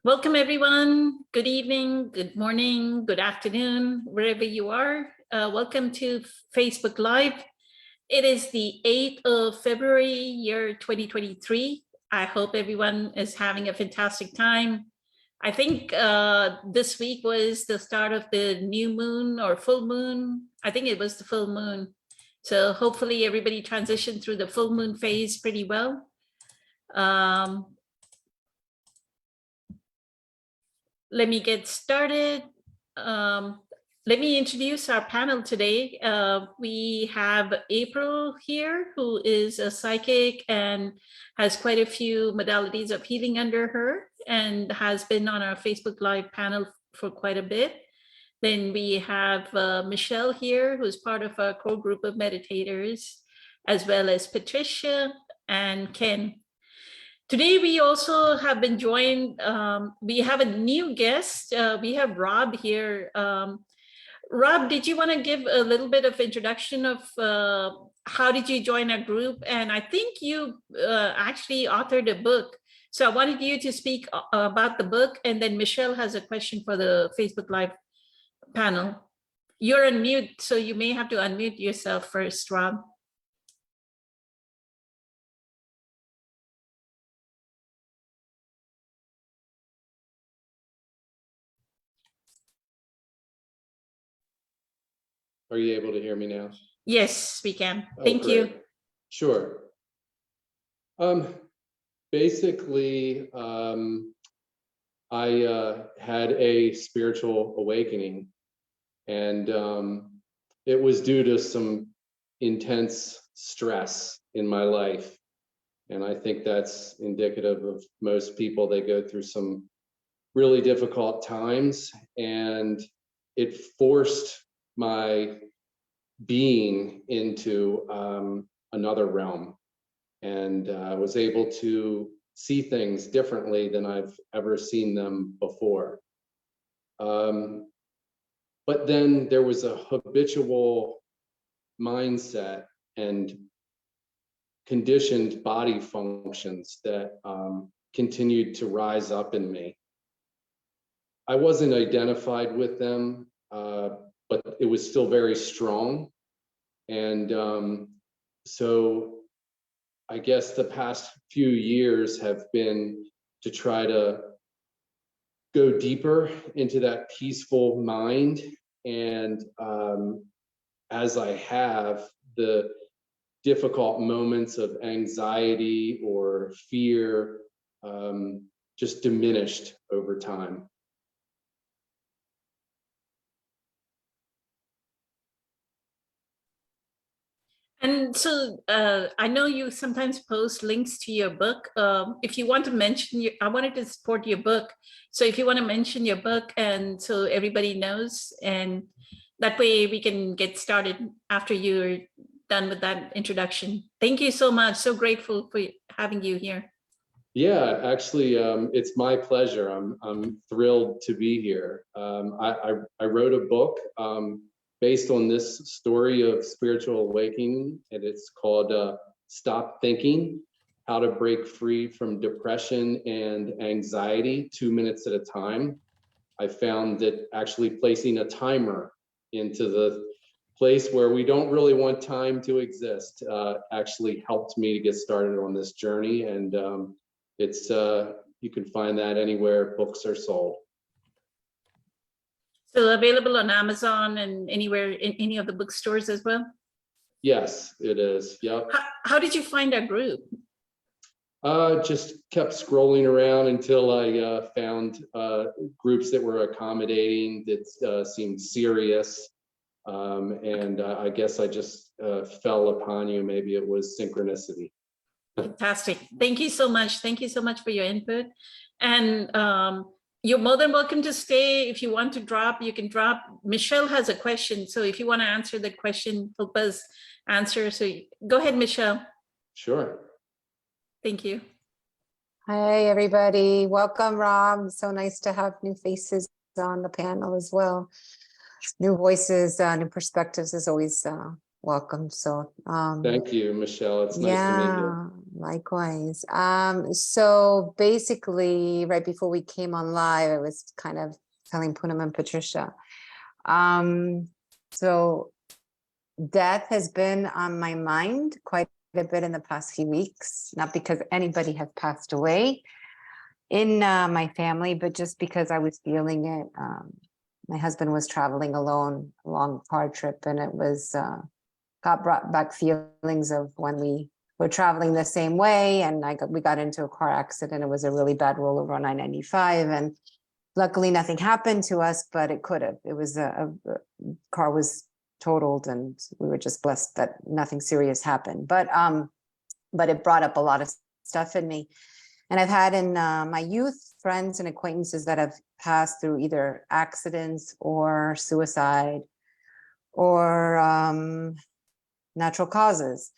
Welcome, everyone. Good evening, good morning, good afternoon, wherever you are. Welcome to Facebook Live. It is the 8th of February, year 2023. I hope everyone is having a fantastic time. I think this week was the start of the new moon or full moon. I think it was the full moon. So hopefully everybody transitioned through the full moon phase pretty well. Let me get started. Let me introduce our panel today. We have April here, who is a psychic and has quite a few modalities of healing under her and has been on our Facebook Live panel for quite a bit. Then we have Michelle here, who's part of our core group of meditators, as well as Patricia and Ken. Today, we also have been joined, we have a new guest. We have Rob here. Rob, did you want to give a little bit of introduction of how did you join our group? And I think you actually authored a book. So I wanted you to speak about the book, and then Michelle has a question for the Facebook Live panel. You're on mute, so you may have to unmute yourself first, Rob. Are you able to hear me now? Yes, we can. Oh, Thank great. you. Sure. Basically, I had a spiritual awakening, and it was due to some intense stress in my life. And I think that's indicative of most people. They go through some really difficult times, and it forced my being into another realm, and I was able to see things differently than I've ever seen them before. But then there was a habitual mindset and conditioned body functions that continued to rise up in me. I wasn't identified with them, but it was still very strong. And so I guess the past few years have been to try to go deeper into that peaceful mind. And as I have, the difficult moments of anxiety or fear just diminished over time. And so I know you sometimes post links to your book. If you want to mention, I wanted to support your book. So if you want to mention your book, and so everybody knows, and that way we can get started after you're done with that introduction. Thank you so much. So grateful for having you here. Yeah, actually, it's my pleasure. I'm thrilled to be here. I wrote a book based on this story of spiritual awakening, and it's called Stop Thinking: How to Break Free from Depression and Anxiety 2 minutes at a time. I found that actually placing a timer into the place where we don't really want time to exist actually helped me to get started on this journey. And it's you can find that anywhere books are sold. So available on Amazon and anywhere in any of the bookstores as well? Yes, it is. Yep. How did you find our group? Just kept scrolling around until I found groups that were accommodating, that seemed serious. And I guess I just fell upon you. Maybe it was synchronicity. Fantastic. Thank you so much. Thank you so much for your input. And you're more than welcome to stay. If you want to drop, you can drop. Michelle has a question. So if you want to answer the question, help us answer. So go ahead, Michelle. Sure. Thank you. Hi, everybody. Welcome, Rob. So nice to have new faces on the panel as well. New voices, new perspectives is always welcome. So, Thank you, Michelle. It's nice to meet you. yeah, likewise. So basically, right before we came on live, I was kind of telling Poonam and Patricia. So death has been on my mind quite a bit in the past few weeks, not because anybody has passed away in my family, but just because I was feeling it. My husband was traveling alone, a long car trip, and it was brought back feelings of when we were traveling the same way, and we got into a car accident. It was a really bad rollover on I-95, and luckily nothing happened to us, but it could have. It was a car was totaled, and we were just blessed that nothing serious happened. But it brought up a lot of stuff in me. And I've had in my youth friends and acquaintances that have passed through either accidents or suicide or natural causes.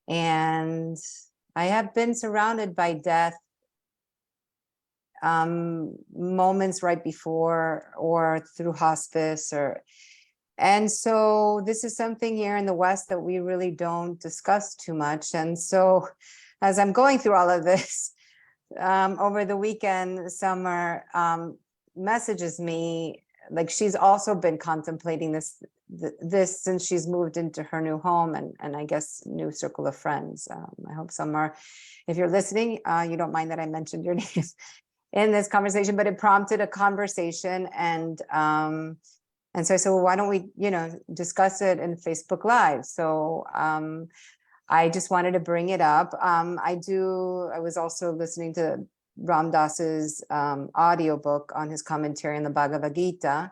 And I have been surrounded by death moments right before or through hospice and so this is something here in the West that we really don't discuss too much. And so as I'm going through all of this, over the weekend, Summer messages me, like she's also been contemplating this since she's moved into her new home and I guess new circle of friends. I hope Summer, if you're listening, you don't mind that I mentioned your name in this conversation, but it prompted a conversation and so I said, well, why don't we, discuss it in Facebook Live? So I just wanted to bring it up. I was also listening to Ram Dass's audiobook on his commentary on the Bhagavad Gita,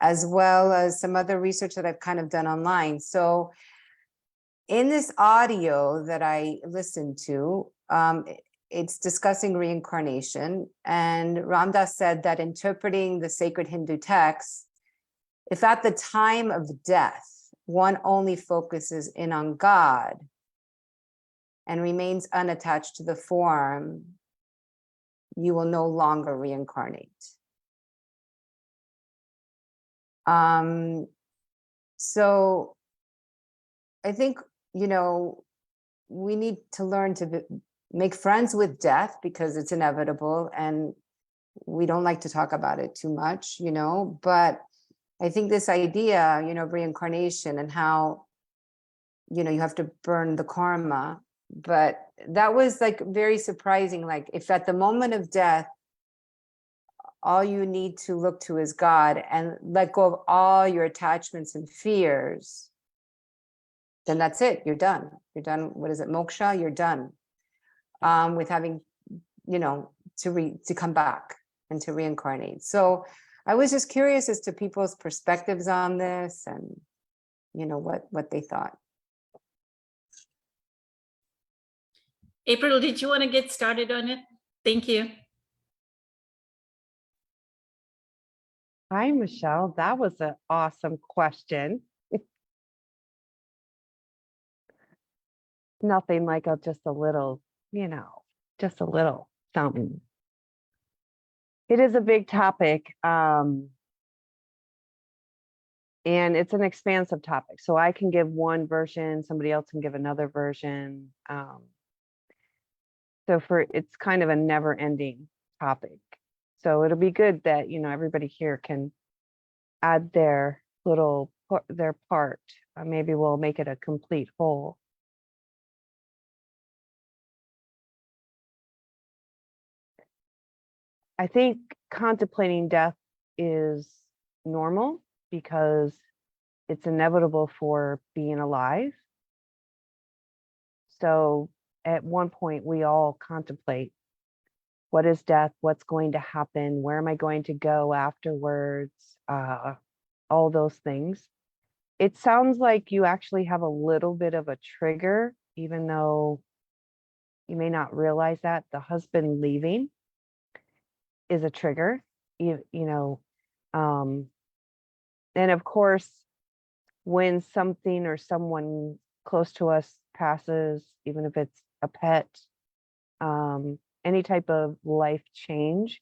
as well as some other research that I've kind of done online. So in this audio that I listened to, it's discussing reincarnation. And Ram Dass said that interpreting the sacred Hindu texts, if at the time of death, one only focuses in on God and remains unattached to the form, you will no longer reincarnate. So I think, we need to learn to make friends with death because it's inevitable and we don't like to talk about it too much, but I think this idea, of reincarnation and how, you have to burn the karma, but that was like very surprising. Like if at the moment of death, all you need to look to is God and let go of all your attachments and fears, then that's it. You're done. You're done. What is it? Moksha. You're done with having, to come back and to reincarnate. So I was just curious as to people's perspectives on this and, what they thought. April, did you want to get started on it? Thank you. Hi, Michelle. That was an awesome question. Nothing like just a little, just a little something. It is a big topic. And it's an expansive topic. So I can give one version, somebody else can give another version. So it's kind of a never ending topic. So it'll be good that, everybody here can add their part. Maybe we'll make it a complete whole. I think contemplating death is normal because it's inevitable for being alive. So at one point, we all contemplate, what is death? What's going to happen? Where am I going to go afterwards? All those things. It sounds like you actually have a little bit of a trigger, even though you may not realize that the husband leaving is a trigger, and of course, when something or someone close to us passes, even if it's a pet, any type of life change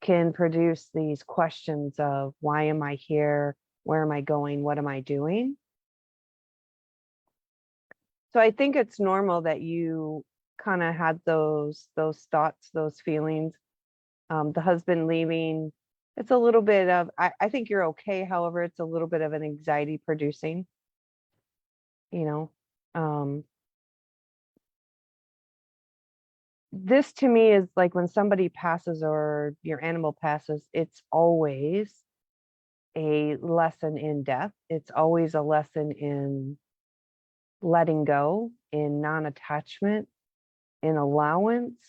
can produce these questions of why am I here? Where am I going? What am I doing? So I think it's normal that you kind of had those thoughts, those feelings. The husband leaving, it's a little bit of, I think you're okay. However, it's a little bit of an anxiety producing, you know. This to me is like when somebody passes or your animal passes, it's always a lesson in death. It's always a lesson in letting go, in non-attachment, in allowance,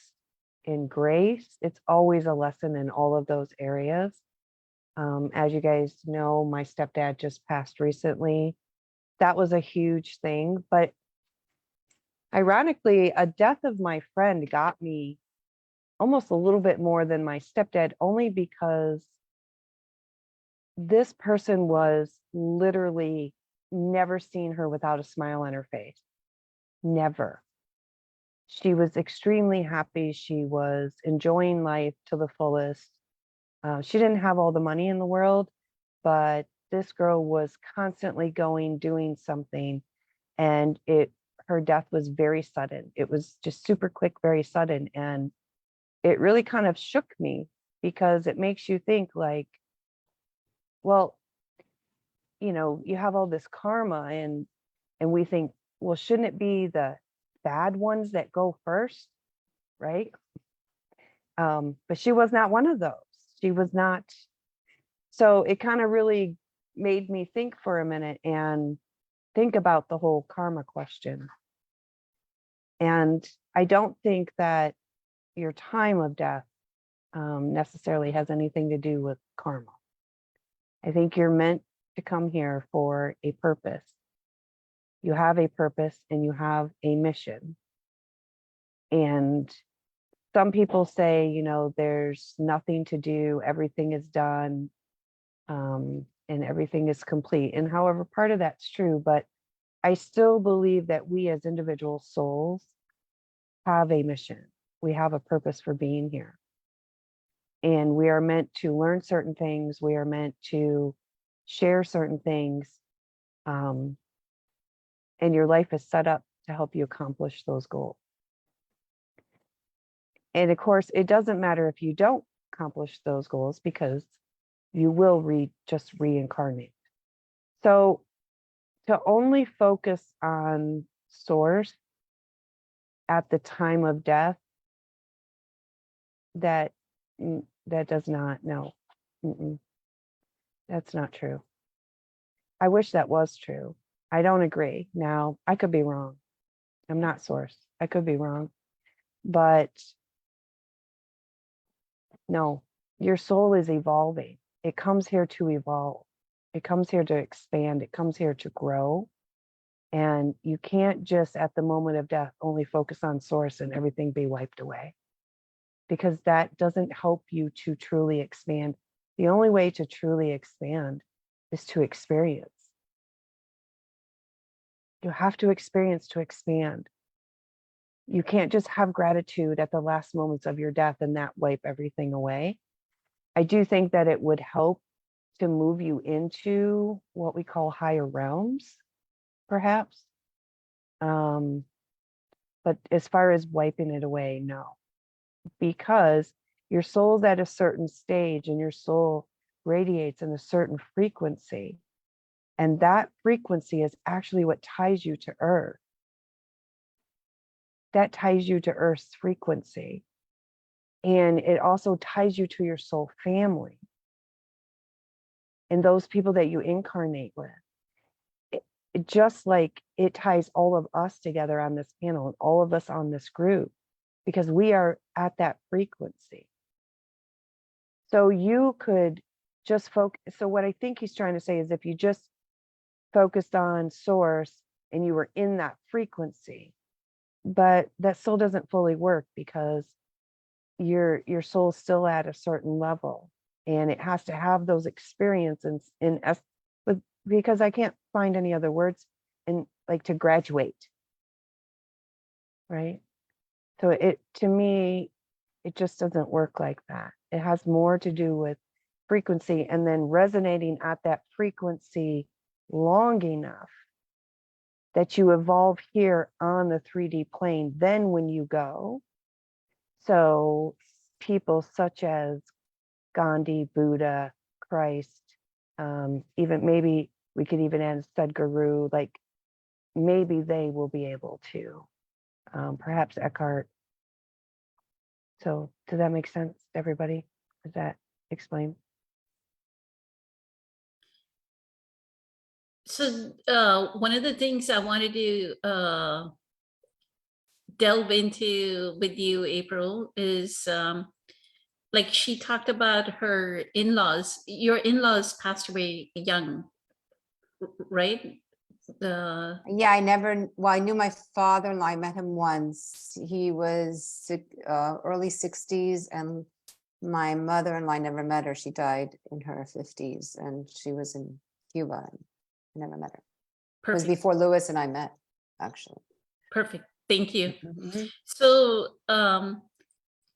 in grace. It's always a lesson in all of those areas. As you guys know, my stepdad just passed recently. That was a huge thing. But ironically, a death of my friend got me almost a little bit more than my stepdad, only because this person was literally never seen her without a smile on her face. Never. She was extremely happy. She was enjoying life to the fullest. She didn't have all the money in the world, but this girl was constantly going, doing something, and her death was very sudden. It was just super quick, very sudden, and it really kind of shook me because it makes you think like, well, you have all this karma, and we think, well, shouldn't it be the bad ones that go first, right? But she was not one of those. She was not. So it kind of really made me think for a minute and think about the whole karma question. And I don't think that your time of death necessarily has anything to do with karma. I think you're meant to come here for a purpose. You have a purpose and you have a mission. And some people say, there's nothing to do, everything is done, and everything is complete. And however, part of that's true, but I still believe that we as individual souls have a mission. We have a purpose for being here. And we are meant to learn certain things. We are meant to share certain things. And your life is set up to help you accomplish those goals. And of course, it doesn't matter if you don't accomplish those goals because you will just reincarnate. So to only focus on source at the time of death, that does not, no, that's not true. I wish that was true. I don't agree. Now, I could be wrong. I'm not source. I could be wrong. But no, your soul is evolving. It comes here to evolve. It comes here to expand. It comes here to grow. And you can't just at the moment of death only focus on source and everything be wiped away, because that doesn't help you to truly expand. The only way to truly expand is to experience. You have to experience to expand. You can't just have gratitude at the last moments of your death and that wipe everything away. I do think that it would help to move you into what we call higher realms, perhaps. But as far as wiping it away, no. Because your soul's at a certain stage and your soul radiates in a certain frequency. And that frequency is actually what ties you to Earth. That ties you to Earth's frequency. And it also ties you to your soul family and those people that you incarnate with. It just like it ties all of us together on this panel and all of us on this group, because we are at that frequency. So you could just focus. So what I think he's trying to say is if you just focused on source and you were in that frequency, but that still doesn't fully work because your soul's still at a certain level and it has to have those experiences because I can't find any other words in like to graduate. Right. So to me, it just doesn't work like that. It has more to do with frequency and then resonating at that frequency long enough that you evolve here on the 3D plane, then when you go. So people such as Gandhi, Buddha, Christ, even maybe we could even add Sadhguru, like maybe they will be able to, perhaps Eckhart. So does that make sense to everybody? Does that explain? So one of the things I wanted to delve into with you, April, is like she talked about her in-laws. Your in-laws passed away young, right? Yeah, I knew my father-in-law, I met him once. He was early 60s, and my mother-in-law, I never met her. She died in her 50s, and she was in Cuba. And I never met her. It was Perfect. before Lewis and I met, actually. Perfect. Thank you. Mhm. So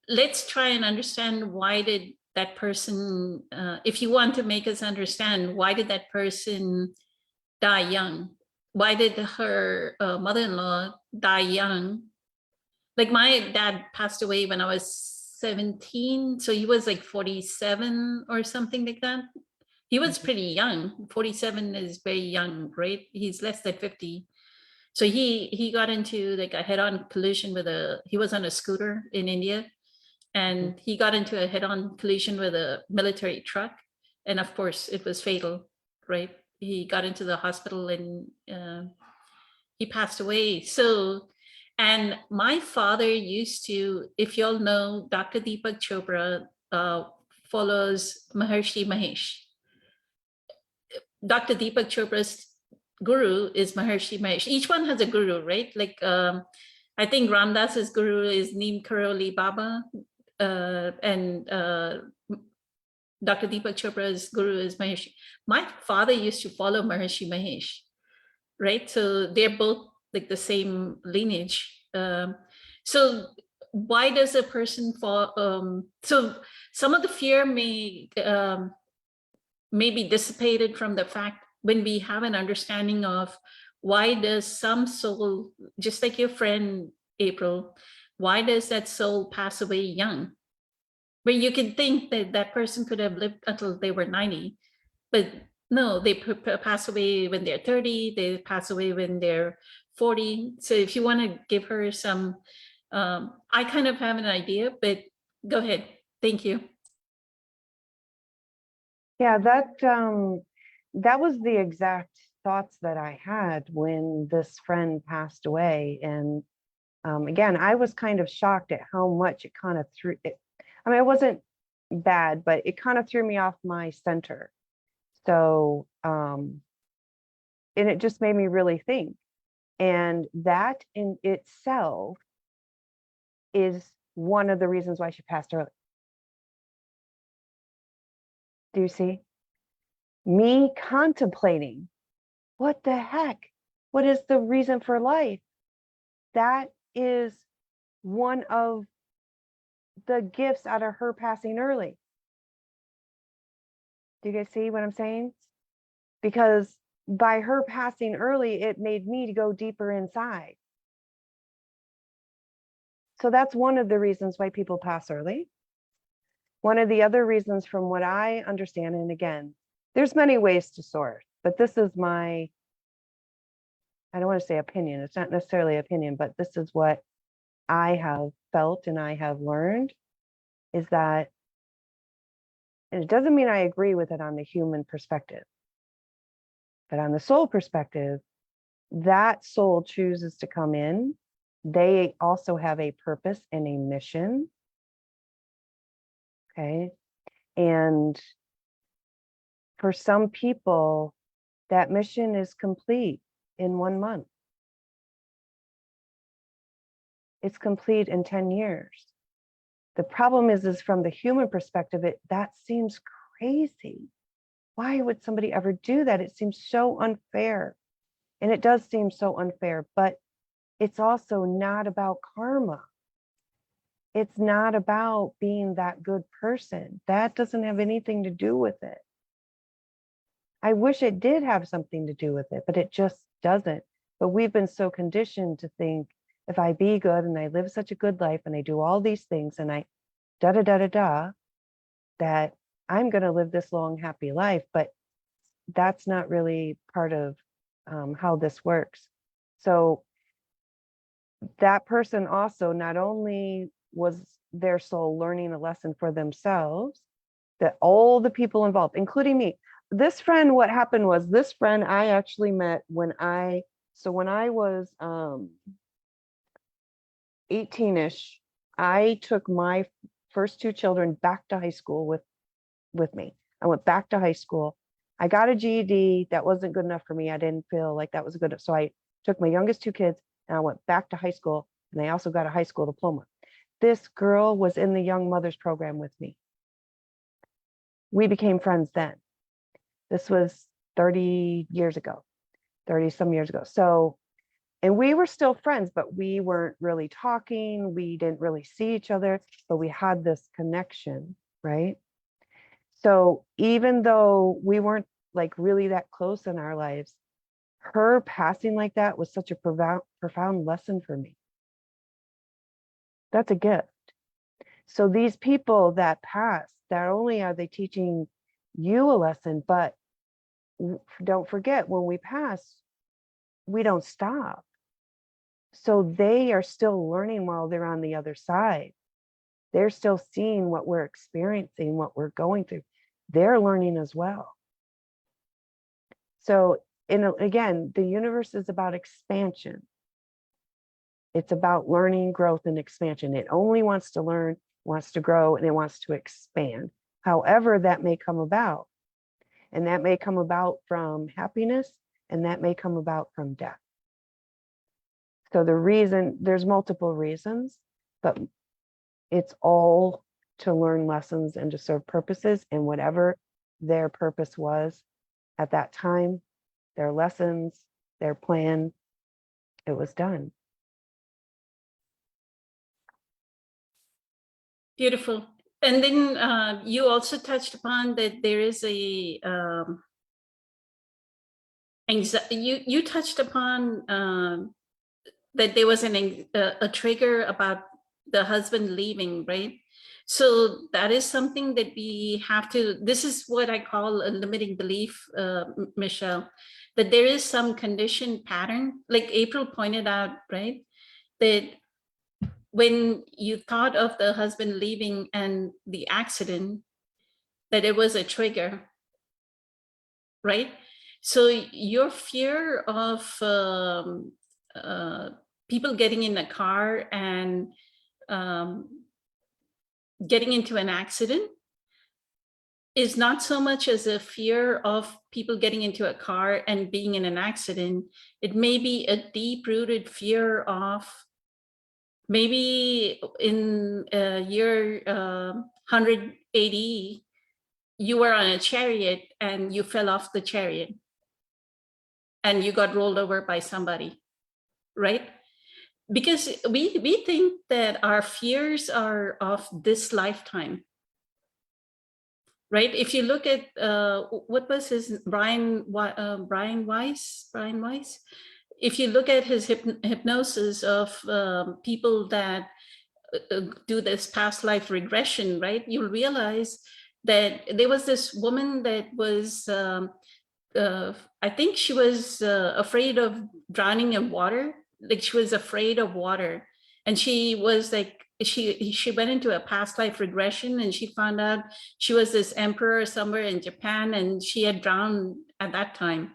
let's try and understand, why did that person, if you want to make us understand, why did that person die young? Why did her mother-in-law die young? Like my dad passed away when I was 17, so he was like 47 or something like that. He was pretty young. 47 is very young, right? He's less than 50. So he got into like a head-on collision with he was on a scooter in India, and he got into a head-on collision with a military truck. And of course it was fatal, right? He got into the hospital and he passed away. So, and my father used to, if y'all know, Dr. Deepak Chopra follows Maharshi Mahesh. Dr. Deepak Chopra's guru is Maharshi Mahesh. Each one has a guru, right? Like I think Ramdas's guru is Neem Karoli Baba, and Dr. Deepak Chopra's guru is Mahesh. My father used to follow Maharshi Mahesh, right? So they're both like the same lineage. So why does a person fall? So some of the fear may be dissipated from the fact when we have an understanding of why does some soul, just like your friend April, why does that soul pass away young? Where you can think that that person could have lived until they were 90, but no, they pass away when they're 30, they pass away when they're 40. So if you want to give her some, I kind of have an idea, but go ahead. Thank you. Yeah, that was the exact thoughts that I had when this friend passed away. And again, I was kind of shocked at how much it kind of threw it. I mean, it wasn't bad, but it kind of threw me off my center. So, and it just made me really think. And that in itself is one of the reasons why she passed early. Do you see? Me contemplating, what the heck? What is the reason for life? That is one of the gifts out of her passing early. Do you guys see what I'm saying? Because by her passing early, it made me to go deeper inside. So that's one of the reasons why people pass early. One of the other reasons, from what I understand, and again, there's many ways to source, but this is my, I don't want to say opinion, it's not necessarily opinion, but this is what I have felt and I have learned, is that, and it doesn't mean I agree with it on the human perspective, but on the soul perspective, that soul chooses to come in. They also have a purpose and a mission. Okay. And for some people, that mission is complete in 1 month. It's complete in 10 years. The problem is from the human perspective, that seems crazy. Why would somebody ever do that? It seems so unfair. And it does seem so unfair, but it's also not about karma. It's not about being that good person. That doesn't have anything to do with it. I wish it did have something to do with it, but it just doesn't. But we've been so conditioned to think, if I be good and I live such a good life and I do all these things and I da da da da da, that I'm going to live this long, happy life. But that's not really part of how this works. So that person also not only was their soul learning a lesson for themselves, that all the people involved, including me, this friend, what happened was this friend I actually met when I was 18-ish, I took my first two children back to high school with me. I went back to high school. I got a GED. That wasn't good enough for me. I didn't feel like that was good. So I took my youngest two kids and I went back to high school, and I also got a high school diploma. This girl was in the Young Mothers program with me. We became friends then. This was 30 years ago, 30 some years ago. So, and we were still friends, but we weren't really talking. We didn't really see each other, but we had this connection, right? So even though we weren't like really that close in our lives, her passing like that was such a profound lesson for me. That's a gift. So these people that pass, not only are they teaching you a lesson, but don't forget, when we pass, we don't stop. So they are still learning while they're on the other side. They're still seeing what we're experiencing, what we're going through. They're learning as well. So again, the universe is about expansion. It's about learning, growth, and expansion. It only wants to learn, wants to grow, and it wants to expand. However, that may come about. And that may come about from happiness, and that may come about from death. So there's multiple reasons, but it's all to learn lessons and to serve purposes, and whatever their purpose was at that time, their lessons, their plan, it was done. Beautiful. And then you also touched upon that there is a you touched upon that there was a trigger about the husband leaving, right? So that is something that we have to, this is what I call a limiting belief, Michelle, that there is some conditioned pattern, like April pointed out, right? That when you thought of the husband leaving and the accident, that it was a trigger, right? So your fear of people getting in a car and getting into an accident is not so much as a fear of people getting into a car and being in an accident. It may be a deep-rooted fear of maybe in year 180, you were on a chariot and you fell off the chariot and you got rolled over by somebody, right? Because we think that our fears are of this lifetime, right? If you look at what was his Brian Weiss. If you look at his hypnosis of people that do this past life regression, right? You'll realize that there was this woman that was, I think she was afraid of drowning in water. Like she was afraid of water. And she was like, she went into a past life regression and she found out she was this emperor somewhere in Japan and she had drowned at that time,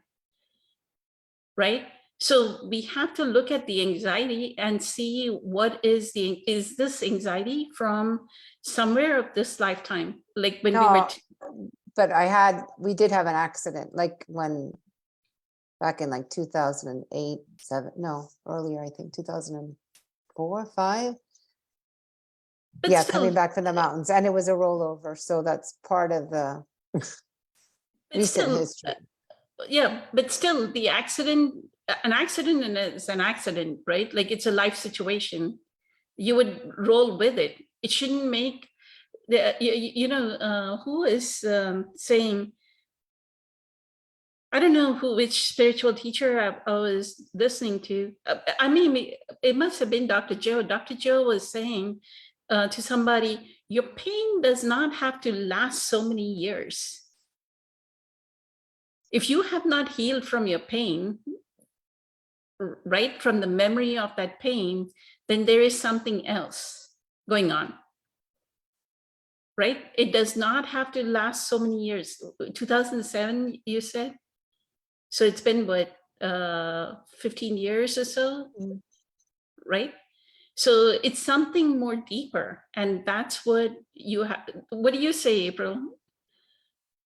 right? So we have to look at the anxiety and see what is this anxiety from somewhere of this lifetime? Like when we were. But we did have an accident, like back in like 2008, earlier, I think 2004, 5. But Yeah, still, coming back from the mountains, and it was a rollover. So that's part of the recent history. Yeah, but still an accident is an accident, right? Like it's a life situation. You would roll with it. It shouldn't make who is saying I don't know which spiritual teacher I was listening to. I mean, it must have been Dr. Joe. Dr. Joe was saying to somebody, your pain does not have to last so many years. If you have not healed from your pain, right from the memory of that pain, then there is something else going on. Right? It does not have to last so many years. 2007, you said? So it's been what, 15 years or so, right? So it's something more deeper, and that's what you have. What do you say, April?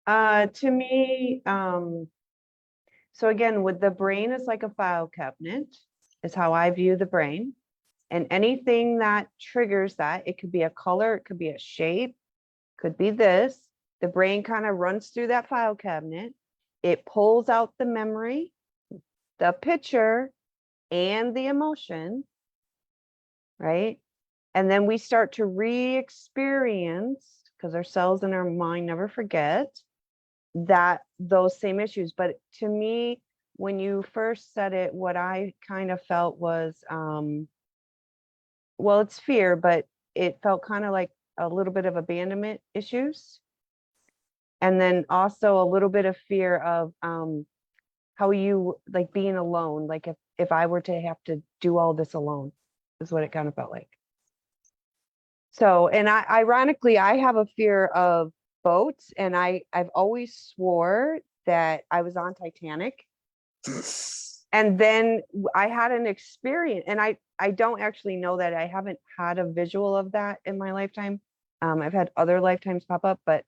To me, so again, with the brain is like a file cabinet, is how I view the brain. And anything that triggers that, it could be a color, it could be a shape, could be this. The brain kind of runs through that file cabinet. It pulls out the memory, the picture, and the emotion, right? And then we start to re-experience, because our cells in our mind never forget, that those same issues. But to me, when you first said it, what I kind of felt was, well, it's fear, but it felt kind of like a little bit of abandonment issues. And then also a little bit of fear of how you like being alone. Like if I were to have to do all this alone, is what it kind of felt like. So, and ironically, I have a fear of boats, and I've always swore that I was on Titanic. And then I had an experience, and I don't actually know that. I haven't had a visual of that in my lifetime. I've had other lifetimes pop up, but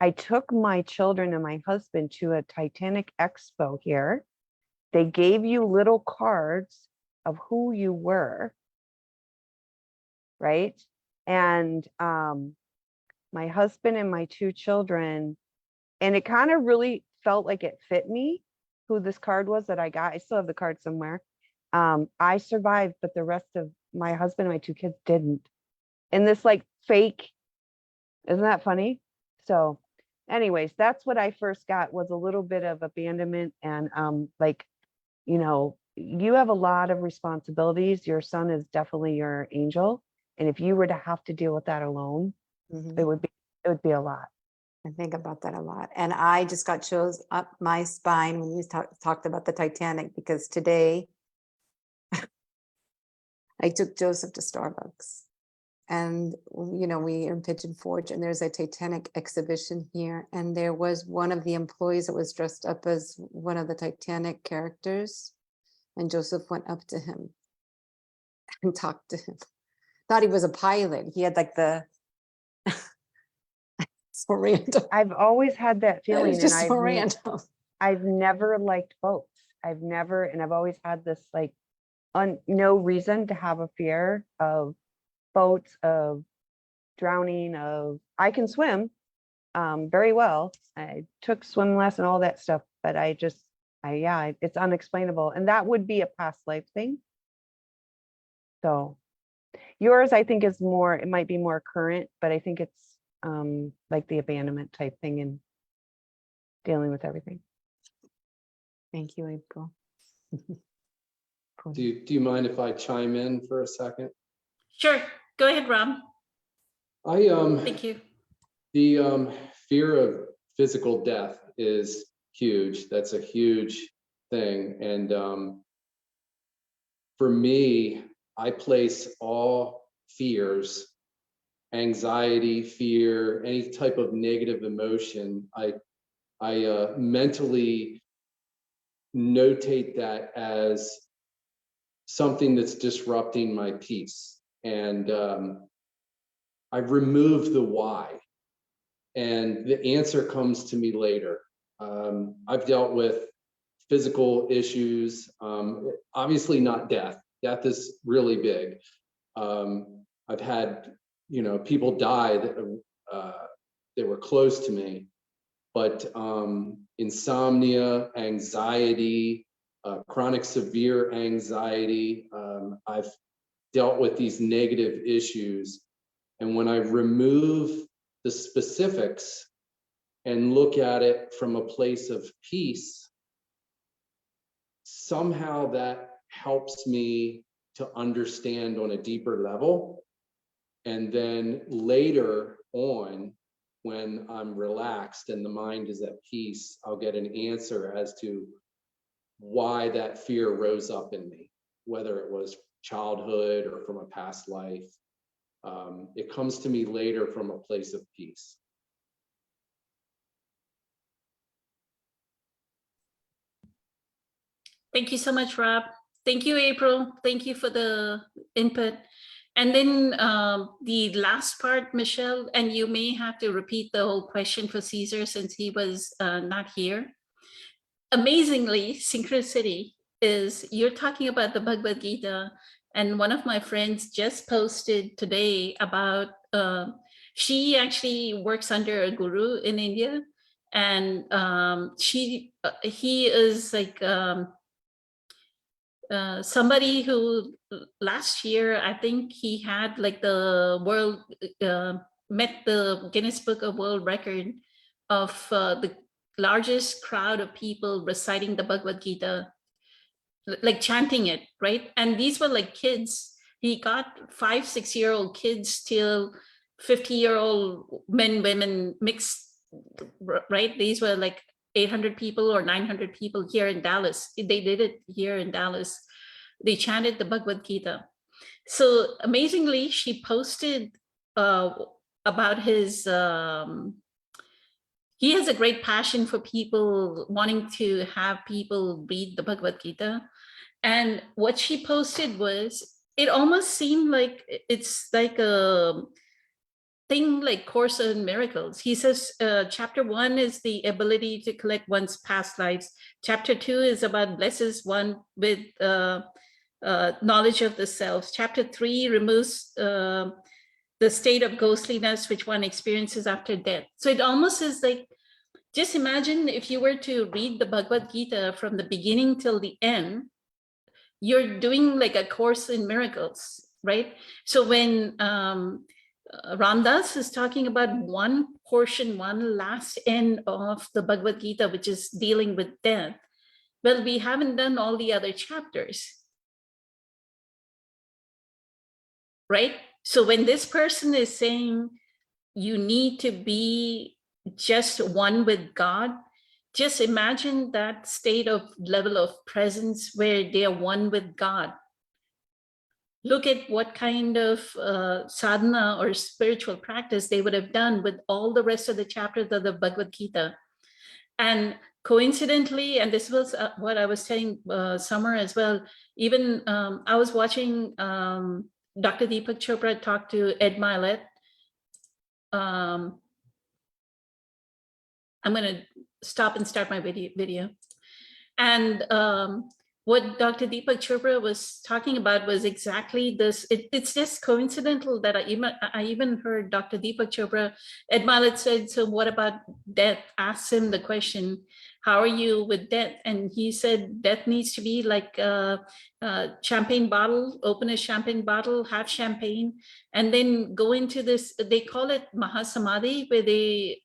I took my children and my husband to a Titanic expo here. They gave you little cards of who you were, right? And my husband and my two children, and it kind of really felt like it fit me, who this card was that I got. I still have the card somewhere. I survived, but the rest of my husband and my two kids didn't. And this like fake, isn't that funny? So anyways, that's what I first got, was a little bit of abandonment and like, you know, you have a lot of responsibilities. Your son is definitely your angel. And if you were to have to deal with that alone, it would be a lot. I think about that a lot. And I just got chills up my spine when you talked about the Titanic, because today I took Joseph to Starbucks, and you know, we are in Pigeon Forge, and there's a Titanic exhibition here, and there was one of the employees that was dressed up as one of the Titanic characters, and Joseph went up to him and talked to him. Thought he was a pilot. He had like the so random. I've always had that It feeling, was and just so random. I've never liked boats. I've never, and I've always had this like no reason to have a fear of boats, of drowning, of I can swim very well. I took swim lesson, all that stuff, but yeah, it's unexplainable. And that would be a past life thing. So yours, I think, is more, it might be more current, but I think it's like the abandonment type thing and dealing with everything. Thank you, April. Do you mind if I chime in for a second? Sure, go ahead, Rob. Thank you. The fear of physical death is huge. That's a huge thing. And for me, I place all fears, anxiety, fear, any type of negative emotion, I mentally notate that as something that's disrupting my peace. And I've removed the why, and the answer comes to me later. I've dealt with physical issues, obviously not death. Death is really big. I've had, you know, people die that were close to me, but insomnia, anxiety, chronic severe anxiety. I've dealt with these negative issues. And when I remove the specifics and look at it from a place of peace, somehow that helps me to understand on a deeper level. And then later on, when I'm relaxed and the mind is at peace, I'll get an answer as to why that fear rose up in me, whether it was childhood or from a past life. It comes to me later from a place of peace. Thank you so much, Rob. Thank you, April. Thank you for the input. And then the last part, Michelle, and you may have to repeat the whole question for Caesar since he was not here. Amazingly, synchronicity is you're talking about the Bhagavad Gita, and one of my friends just posted today about she actually works under a guru in India, and he is like somebody who last year, I think he had like the world, met the Guinness Book of World Record of the largest crowd of people reciting the Bhagavad Gita, like chanting it, right? And these were like kids. He got 5, 6-year-old kids till 50-year-old men, women mixed, right? These were like 800 people or 900 people here in Dallas. They did it here in Dallas. They chanted the Bhagavad Gita. So amazingly, she posted about his, he has a great passion for people wanting to have people read the Bhagavad Gita. And what she posted was, it almost seemed like it's like a thing like Course in Miracles. He says, chapter 1 is the ability to collect one's past lives. Chapter 2 is about blesses one with knowledge of the self. Chapter 3 removes the state of ghostliness which one experiences after death. So it almost is like, just imagine if you were to read the Bhagavad Gita from the beginning till the end, you're doing like a Course in Miracles, right? So when Ramdas is talking about one portion, one last end of the Bhagavad Gita, which is dealing with death, well, we haven't done all the other chapters, right? So when this person is saying you need to be just one with God, just imagine that state of level of presence where they are one with God. Look at what kind of sadhana or spiritual practice they would have done with all the rest of the chapters of the Bhagavad Gita. And coincidentally, and this was what I was telling Summer as well, even I was watching Dr. Deepak Chopra talk to Ed Milet. I'm going to stop and start my video. And what Dr. Deepak Chopra was talking about was exactly this. It's just coincidental that I even heard Dr. Deepak Chopra, Ed Milet said, so what about death? Asked him the question, how are you with death? And he said, death needs to be like a champagne bottle, open a champagne bottle, have champagne, and then go into this, they call it Mahasamadhi, where they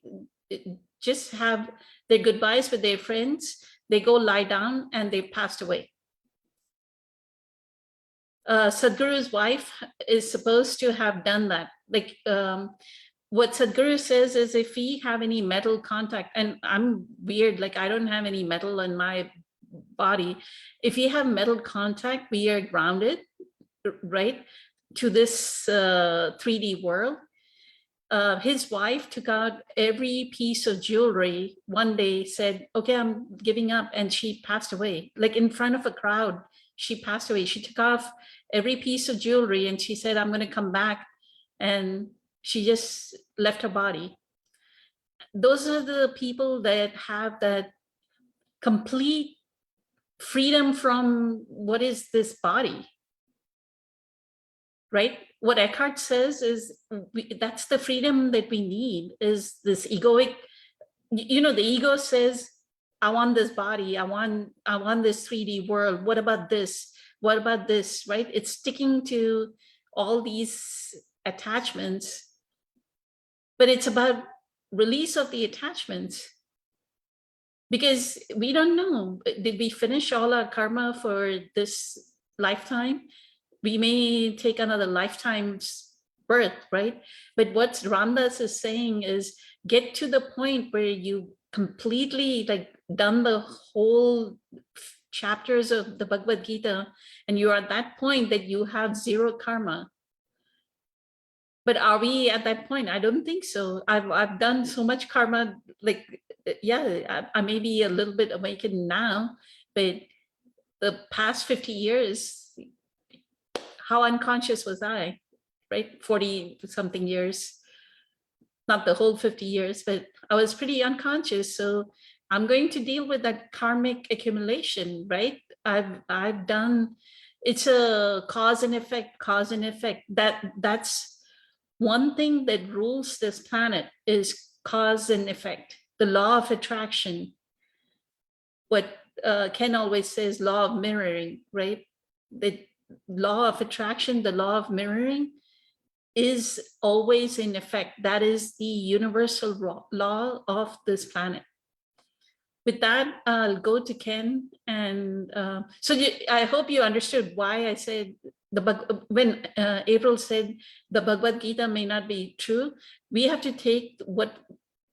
just have their goodbyes with their friends. They go lie down and they passed away. Sadhguru's wife is supposed to have done that. Like what Sadhguru says is if we have any metal contact, and I'm weird, like I don't have any metal in my body. If we have metal contact, we are grounded, right, to this 3D world. His wife took out every piece of jewelry one day, said, okay, I'm giving up. And she passed away, like in front of a crowd. She passed away. She took off every piece of jewelry and she said, I'm going to come back. And she just left her body. Those are the people that have that complete freedom from what is this body, right? What Eckhart says is that's the freedom that we need, is this egoic, you know, the ego says, I want this body, I want this 3D world. What about this? What about this, right? It's sticking to all these attachments, but it's about release of the attachments. Because we don't know, did we finish all our karma for this lifetime? We may take another lifetime's birth, right? But what Ramdas is saying is get to the point where you completely like done the whole chapters of the Bhagavad Gita, and you're at that point that you have zero karma. But are we at that point? I don't think so. I've done so much karma, like, yeah, I may be a little bit awakened now, but the past 50 years, how unconscious was I, right? 40 something years, not the whole 50 years, but I was pretty unconscious. So I'm going to deal with that karmic accumulation, right? I've done, it's a cause and effect, that's one thing that rules this planet is cause and effect, the law of attraction. What Ken always says, law of mirroring, right? The law of attraction, the law of mirroring is always in effect. That is the universal law of this planet. With that, I'll go to Ken. And I hope you understood why I said when April said the Bhagavad Gita may not be true. We have to take what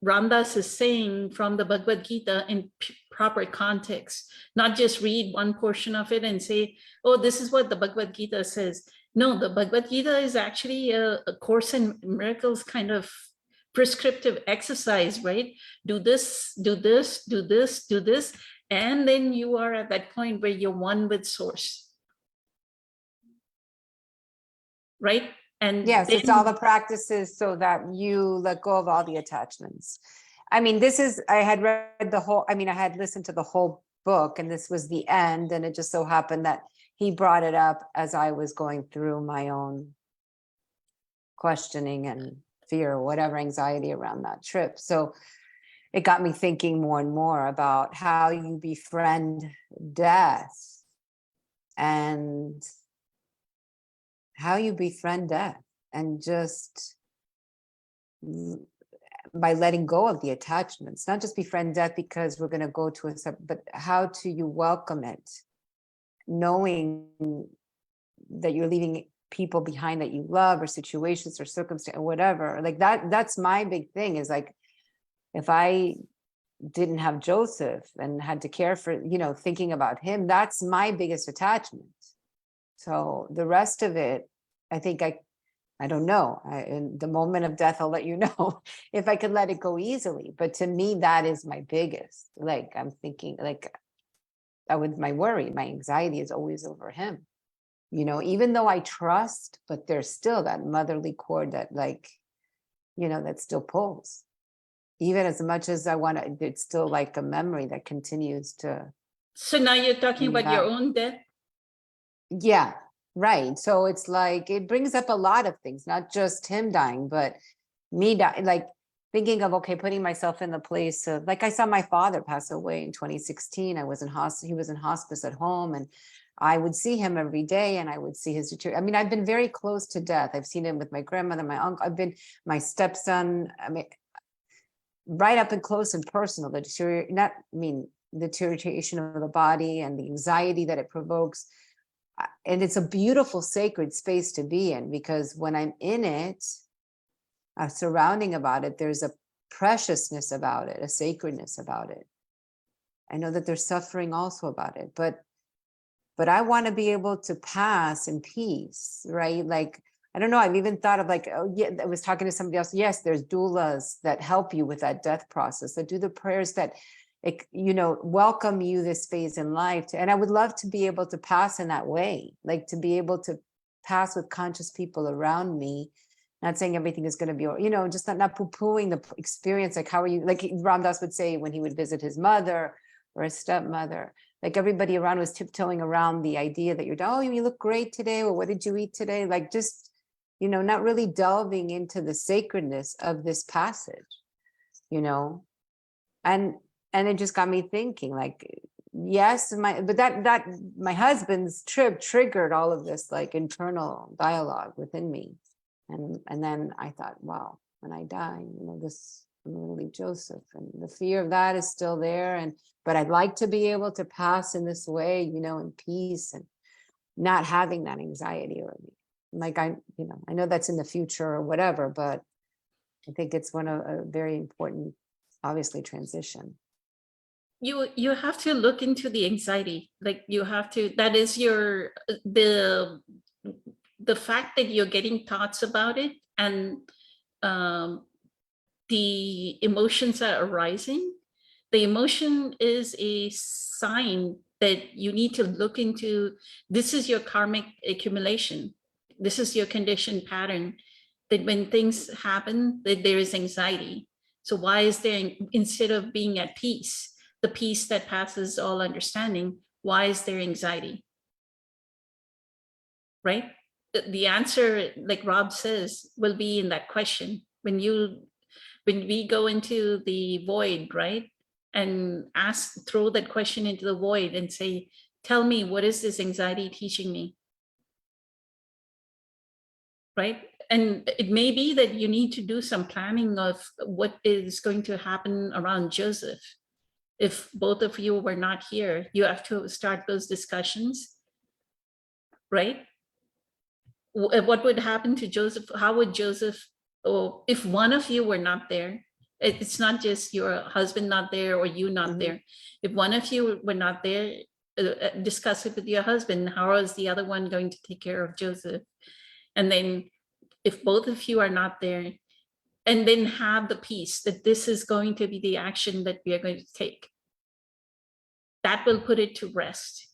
Ramdas is saying from the Bhagavad Gita in proper context, not just read one portion of it and say, oh, this is what the Bhagavad Gita says. No, the Bhagavad Gita is actually a Course in Miracles kind of prescriptive exercise, right? Do this, do this, do this, do this, and then you are at that point where you're one with Source, right? And Yes, it's then- all the practices so that you let go of all the attachments. I mean, this is, I had read the whole, I mean, I had listened to the whole book and this was the end. And it just so happened that he brought it up as I was going through my own questioning and fear or whatever, anxiety around that trip. So it got me thinking more and more about how you befriend death and how you befriend death, and just by letting go of the attachments, not just befriend death because we're going to go to a but how do you welcome it, knowing that you're leaving people behind that you love, or situations or circumstance or whatever. Like that's my big thing, is like, if I didn't have Joseph and had to care for, thinking about him, that's my biggest attachment. So the rest of it, I think I don't know. In the moment of death, I'll let you know if I could let it go easily. But to me, that is my biggest. Like, I'm thinking, like, my worry, my anxiety is always over him. Even though I trust, but there's still that motherly cord that, like, that still pulls. Even as much as I want to, it's still like a memory that continues to. So now you're talking about your own death? Yeah, right. So it's like, it brings up a lot of things, not just him dying, but me dying, like thinking of, okay, putting myself in the place of, like, I saw my father pass away in 2016. He was in hospice at home, and I would see him every day, and I would see his deterioration. I mean, I've been very close to death. I've seen him with my grandmother, my uncle, my stepson. I mean, right up and close and personal, the deterioration of the body and the anxiety that it provokes. And it's a beautiful, sacred space to be in, because when I'm in it, a surrounding about it, there's a preciousness about it, a sacredness about it. I know that there's suffering also about it, but I want to be able to pass in peace, right? Like, I don't know, I've even thought of, like, oh yeah, I was talking to somebody else. Yes, there's doulas that help you with that death process, that do the prayers that, welcome you this phase in life. And I would love to be able to pass in that way, like to be able to pass with conscious people around me. Not saying everything is going to be, just not poo-pooing the experience. Like, how are you? Like Ram Dass would say when he would visit his mother or his stepmother, like everybody around was tiptoeing around the idea that you look great today, or what did you eat today? Like, just, not really delving into the sacredness of this passage, and it just got me thinking, like, yes, but my husband's trip triggered all of this, like, internal dialogue within me. And then I thought, wow, when I die, this I'm gonna leave Joseph, and the fear of that is still there, and but I'd like to be able to pass in this way, in peace and not having that anxiety, or like I know that's in the future or whatever, but I think it's one of a very important, obviously, transition. You have to look into the anxiety. Like you have to, that is your the fact that you're getting thoughts about it, and the emotions are arising. The emotion is a sign that you need to look into. This is your karmic accumulation. This is your conditioned pattern, that when things happen, that there is anxiety. So why is there, instead of being at peace, the peace that passes all understanding, why is there anxiety? Right? The answer, like Rob says, will be in that question. When we go into the void, right? And throw that question into the void and say, tell me, what is this anxiety teaching me? Right? And it may be that you need to do some planning of what is going to happen around Joseph. If both of you were not here, you have to start those discussions, right? What would happen to Joseph? How would Joseph, or if one of you were not there, it's not just your husband not there or you not there. If one of you were not there, discuss it with your husband. How is the other one going to take care of Joseph? And then if both of you are not there, and then have the peace that this is going to be the action that we are going to take. That will put it to rest.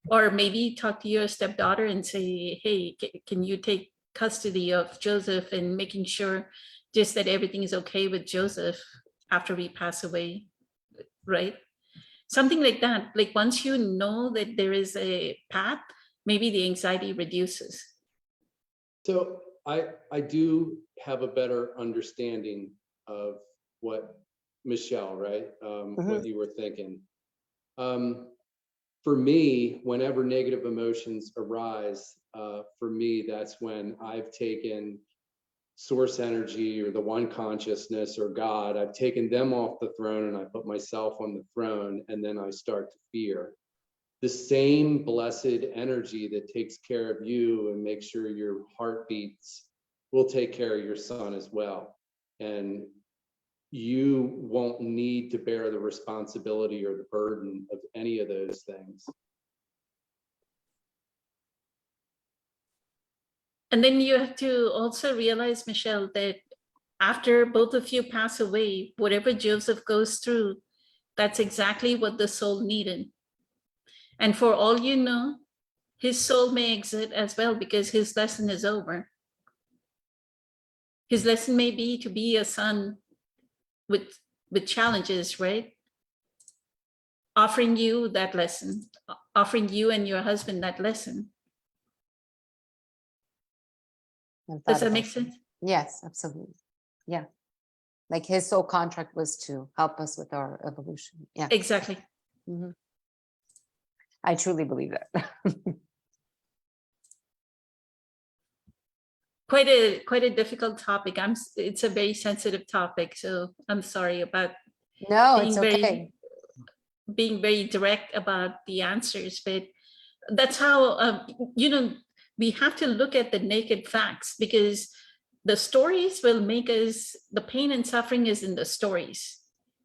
Or maybe talk to your stepdaughter and say, hey, can you take custody of Joseph, and making sure just that everything is okay with Joseph after we pass away, right? Something like that. Like once you know that there is a path, maybe the anxiety reduces. So I do have a better understanding of what Michelle, right? What you were thinking. For me, whenever negative emotions arise, for me, that's when I've taken source energy or the one consciousness or God, I've taken them off the throne and I put myself on the throne, and then I start to fear. The same blessed energy that takes care of you and makes sure your heart beats will take care of your son as well. And you won't need to bear the responsibility or the burden of any of those things. And then you have to also realize, Michelle, that after both of you pass away, whatever Joseph goes through, that's exactly what the soul needed. And for all you know, his soul may exit as well, because his lesson is over. His lesson may be to be a son with challenges, right? Offering you that lesson, offering you and your husband that lesson. Does that make sense? Yes, absolutely. Yeah. Like his soul contract was to help us with our evolution. Yeah. Exactly. I truly believe that. Quite a difficult topic. It's a very sensitive topic, so I'm sorry about No, it's okay. being very direct about the answers, but that's how we have to look at the naked facts, because the stories will make us, the pain and suffering is in the stories.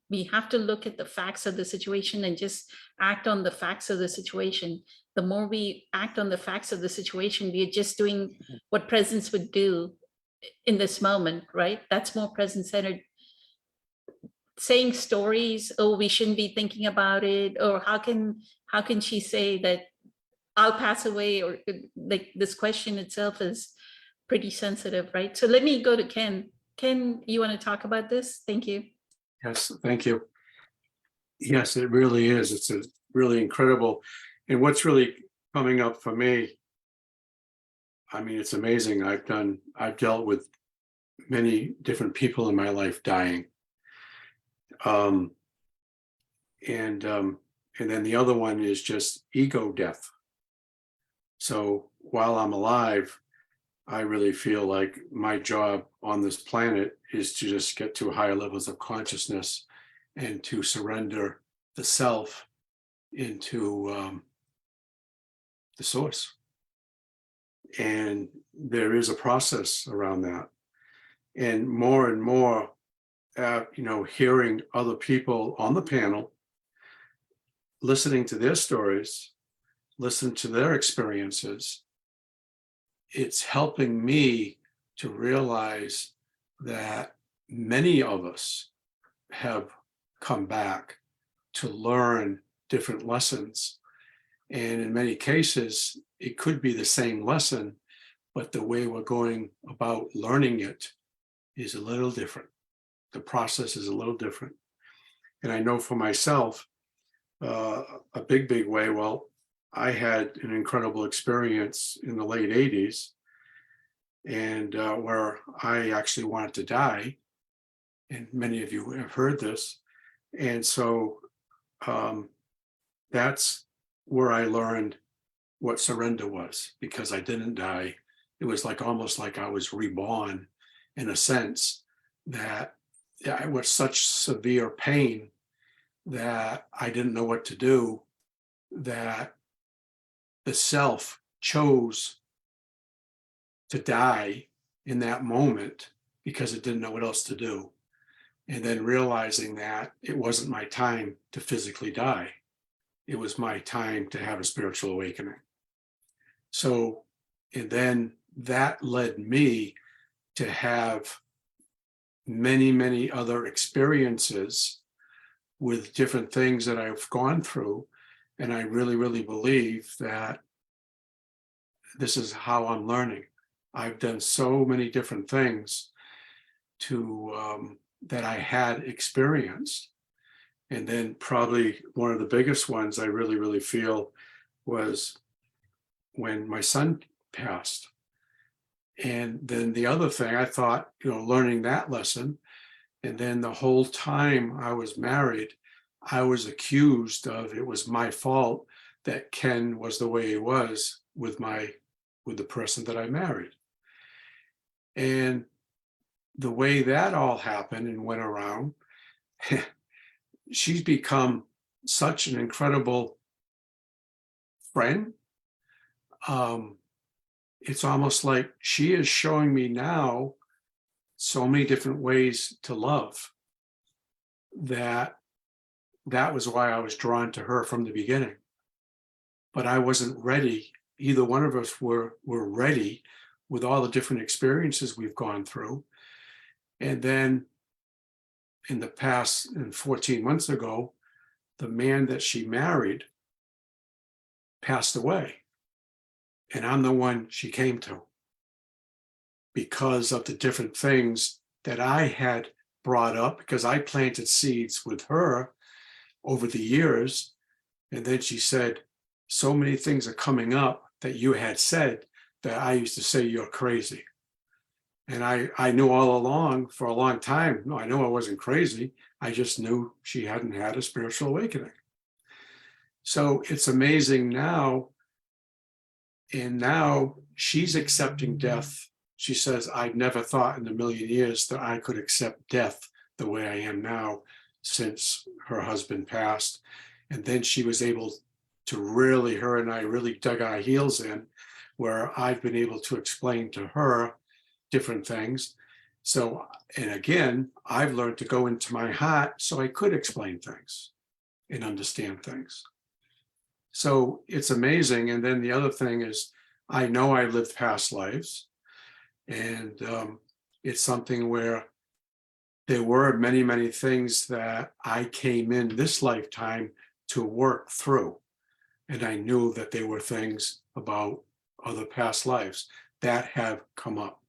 We have to look at the facts of the situation and just act on the facts of the situation. The more we act on the facts of the situation, we are just doing what presence would do in this moment, right? That's more present-centered. Saying stories, oh, we shouldn't be thinking about it, or how can she say that I'll pass away, or like this question itself is pretty sensitive, right? So let me go to Ken. Ken, you want to talk about this? Thank you. Yes, thank you. Yes, it really is. It's a really incredible. And what's really coming up for me, I mean, it's amazing. I've dealt with many different people in my life dying. And then the other one is just ego death. So while I'm alive, I really feel like my job on this planet is to just get to higher levels of consciousness and to surrender the self into the source. And there is a process around that. And more, hearing other people on the panel, listening to their stories, listen to their experiences, it's helping me to realize that many of us have come back to learn different lessons. And in many cases, it could be the same lesson, but the way we're going about learning it is a little different. The process is a little different. And I know for myself, a big way, well, I had an incredible experience in the late 80s, and where I actually wanted to die. And many of you have heard this. And so that's where I learned what surrender was, because I didn't die. It was like almost like I was reborn, in a sense, that I was such severe pain that I didn't know what to do, that the self chose to die in that moment because it didn't know what else to do. And then realizing that it wasn't my time to physically die. It was my time to have a spiritual awakening. So, and then that led me to have many other experiences with different things that I've gone through. And I really believe that this is how I'm learning. I've done so many different things to that I had experienced. And then probably one of the biggest ones I really feel was when my son passed. And then the other thing, I thought, learning that lesson, and then the whole time I was married, I was accused of it was my fault that Ken was the way he was with the person that I married. And the way that all happened and went around, she's become such an incredible friend. It's almost like she is showing me now so many different ways to love, that was why I was drawn to her from the beginning. But I wasn't ready. Either one of us were ready with all the different experiences we've gone through. And then in the past, 14 months ago, the man that she married passed away. And I'm the one she came to because of the different things that I had brought up, because I planted seeds with her over the years. And then she said, so many things are coming up that you had said that I used to say you're crazy. And I knew all along for a long time, no, I know I wasn't crazy. I just knew she hadn't had a spiritual awakening. So it's amazing now. And now she's accepting death. She says, I never thought in a million years that I could accept death the way I am now since her husband passed. And then she was able to really, her and I really dug our heels in, where I've been able to explain to her different things. So, and again, I've learned to go into my heart so I could explain things and understand things. So it's amazing. And then the other thing is, I know I lived past lives, and it's something where there were many things that I came in this lifetime to work through. And I knew that there were things about other past lives that have come up.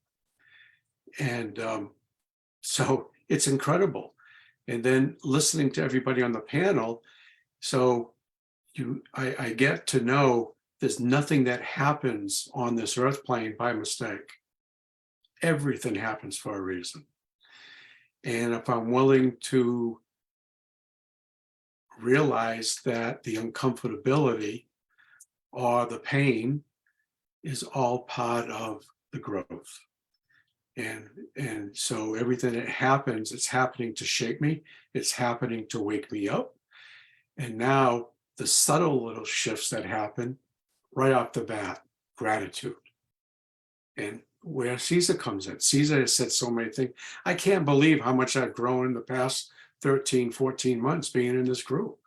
And so it's incredible. And then listening to everybody on the panel, so I get to know there's nothing that happens on this earth plane by mistake. Everything happens for a reason. And if I'm willing to realize that the uncomfortability or the pain is all part of the growth. And so everything that happens, it's happening to shape me. It's happening to wake me up. And now the subtle little shifts that happen right off the bat, gratitude. And where Caesar comes in. Caesar has said so many things. I can't believe how much I've grown in the past 13, 14 months being in this group.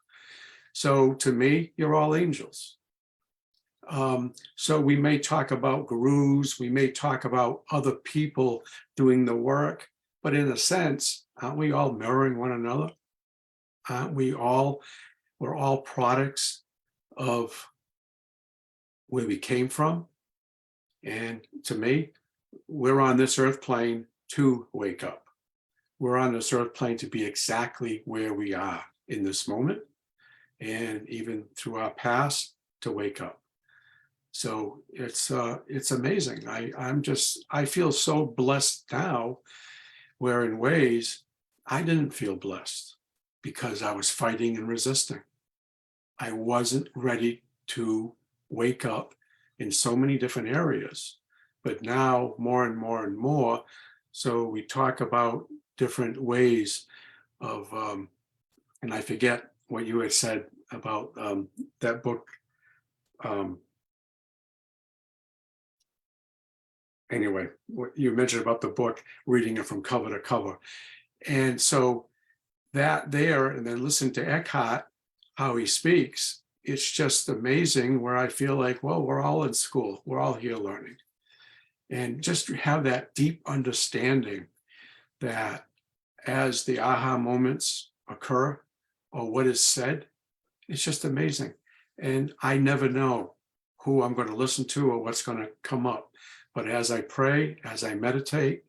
So to me, you're all angels. So we may talk about gurus, we may talk about other people doing the work, but in a sense, aren't we all mirroring one another? Aren't we all, we're all products of where we came from? And to me, we're on this earth plane to wake up. We're on this earth plane to be exactly where we are in this moment, and even through our past to wake up. So it's amazing. I feel so blessed now, where in ways I didn't feel blessed because I was fighting and resisting. I wasn't ready to wake up in so many different areas, but now more and more and more. So we talk about different ways of, and I forget what you had said about that book. Anyway, what you mentioned about the book, reading it from cover to cover. And so that there, and then listen to Eckhart, how he speaks, it's just amazing where I feel like, well, we're all in school, we're all here learning. And just to have that deep understanding that as the aha moments occur or what is said, it's just amazing. And I never know who I'm going to listen to or what's going to come up. But as I pray, as I meditate,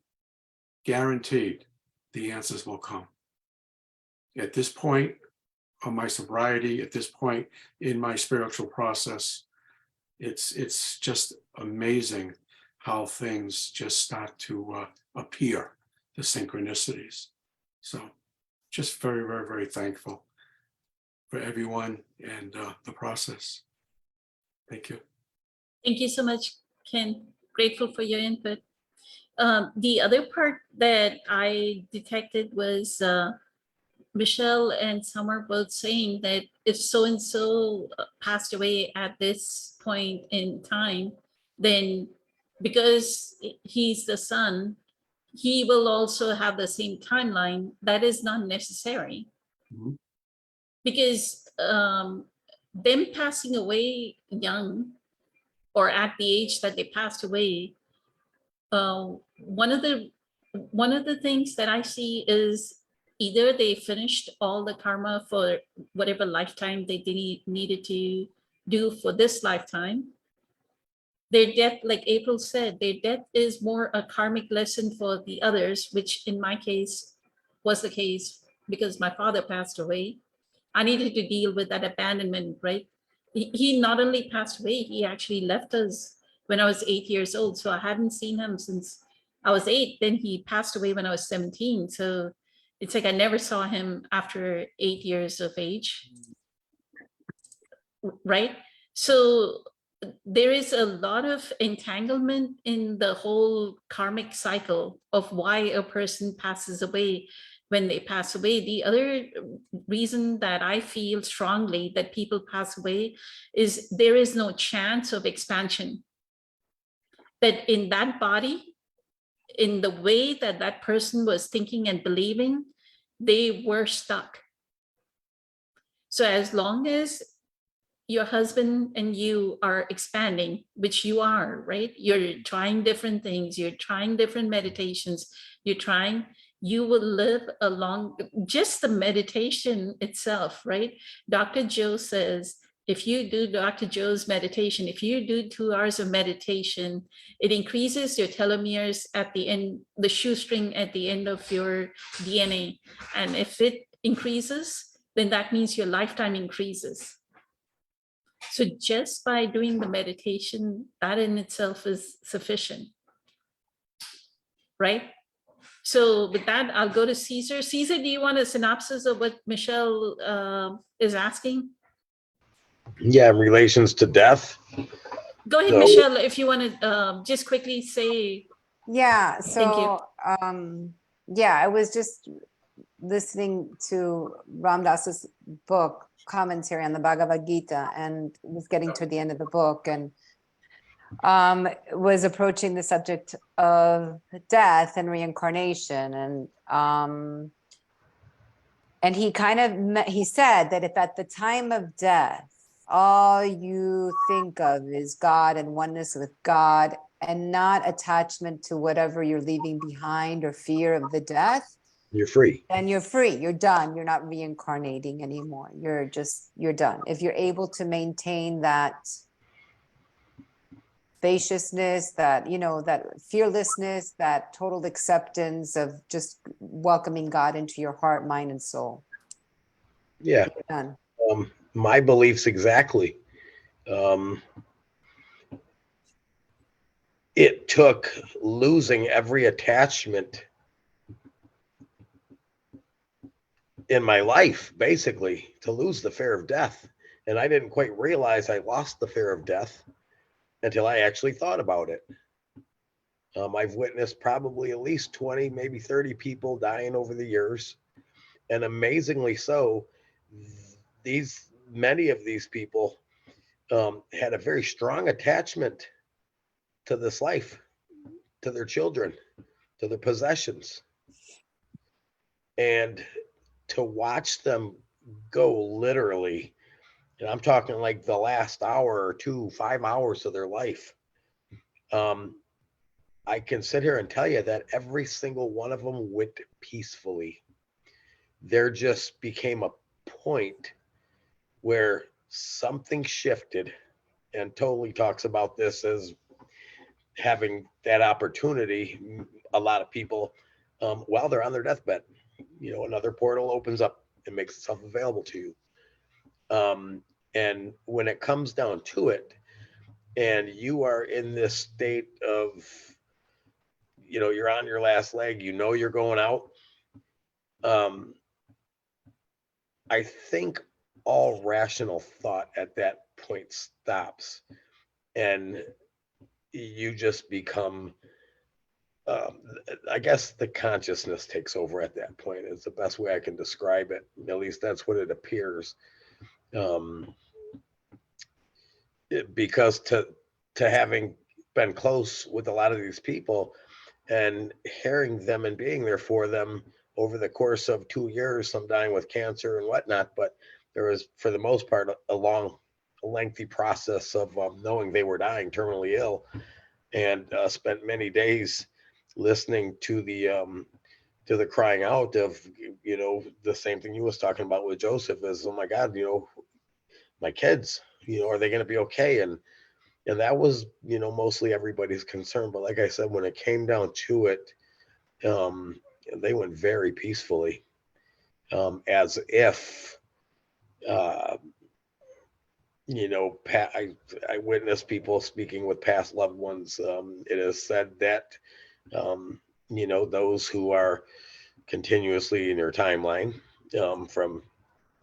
guaranteed the answers will come. At this point of my sobriety, at this point in my spiritual process, it's just amazing how things just start to appear, the synchronicities. So just very, very, very thankful for everyone and the process. Thank you. Thank you so much, Ken. Grateful for your input. The other part that I detected was Michelle and Summer both saying that if so-and-so passed away at this point in time, then because he's the son, he will also have the same timeline. That is not necessary. Mhm. Because them passing away young or at the age that they passed away, one of the things that I see is either they finished all the karma for whatever lifetime they needed to do for this lifetime. Their death, like April said, their death is more a karmic lesson for the others, which in my case was the case because my father passed away. I needed to deal with that abandonment, right? He not only passed away, he actually left us when I was 8 years old. So I hadn't seen him since I was 8. Then he passed away when I was 17. So it's like I never saw him after 8 years of age, right? So there is a lot of entanglement in the whole karmic cycle of why a person passes away when they pass away. The other reason that I feel strongly that people pass away is there is no chance of expansion. That in that body, in the way that that person was thinking and believing, they were stuck. So as long as your husband and you are expanding, which you are, right? You're trying different things, you're trying different meditations, you will live along just the meditation itself, right? Dr. Joe says, if you do Dr. Joe's meditation, if you do 2 hours of meditation, it increases your telomeres at the end, the shoestring at the end of your DNA. And if it increases, then that means your lifetime increases. So just by doing the meditation, that in itself is sufficient, right? So with that, I'll go to Caesar. Caesar, do you want a synopsis of what Michelle is asking? Yeah, in relations to death. Go ahead, So- Michelle, if you want to just quickly say, Yeah, Thank you. so, yeah, I was just listening to Ram Dass's book commentary on the Bhagavad Gita and was getting to the end of the book and was approaching the subject of death and reincarnation and he kind of he said that if at the time of death all you think of is God and oneness with God and not attachment to whatever you're leaving behind or fear of the death, You're free. then you're free, you're done, you're not reincarnating anymore, you're done. If you're able to maintain that spaciousness, that, you know, that fearlessness, that total acceptance of just welcoming God into your heart, mind, and soul. Yeah. You're done. My beliefs exactly. It took losing every attachment in my life, basically, to lose the fear of death. And I didn't quite realize I lost the fear of death until I actually thought about it. I've witnessed probably at least 20, maybe 30 people dying over the years. And amazingly so, many of these people had a very strong attachment to this life, to their children, to their possessions. And to watch them go literally, and I'm talking like the last hour or two, 5 hours of their life. I can sit here and tell you that every single one of them went peacefully. There just became a point where something shifted, and totally talks about this as having that opportunity. A lot of people, while they're on their deathbed, you know, another portal opens up and makes itself available to you. And when it comes down to it, and you are in this state of, you know, you're on your last leg, you know, you're going out. I think all rational thought at that point stops, and you just become, I guess the consciousness takes over at that point is the best way I can describe it. At least that's what it appears. Because to having been close with a lot of these people and hearing them and being there for them over the course of 2 years, some dying with cancer and whatnot, but there was, for the most part, a lengthy process of knowing they were dying terminally ill, and spent many days listening to the crying out of, you know, the same thing you was talking about with Joseph is, oh my God, you know, my kids, you know, are they going to be okay? And that was, you know, mostly everybody's concern. But like I said, when it came down to it, they went very peacefully, as if, you know, I witnessed people speaking with past loved ones. It is said that, you know, those who are continuously in your timeline, from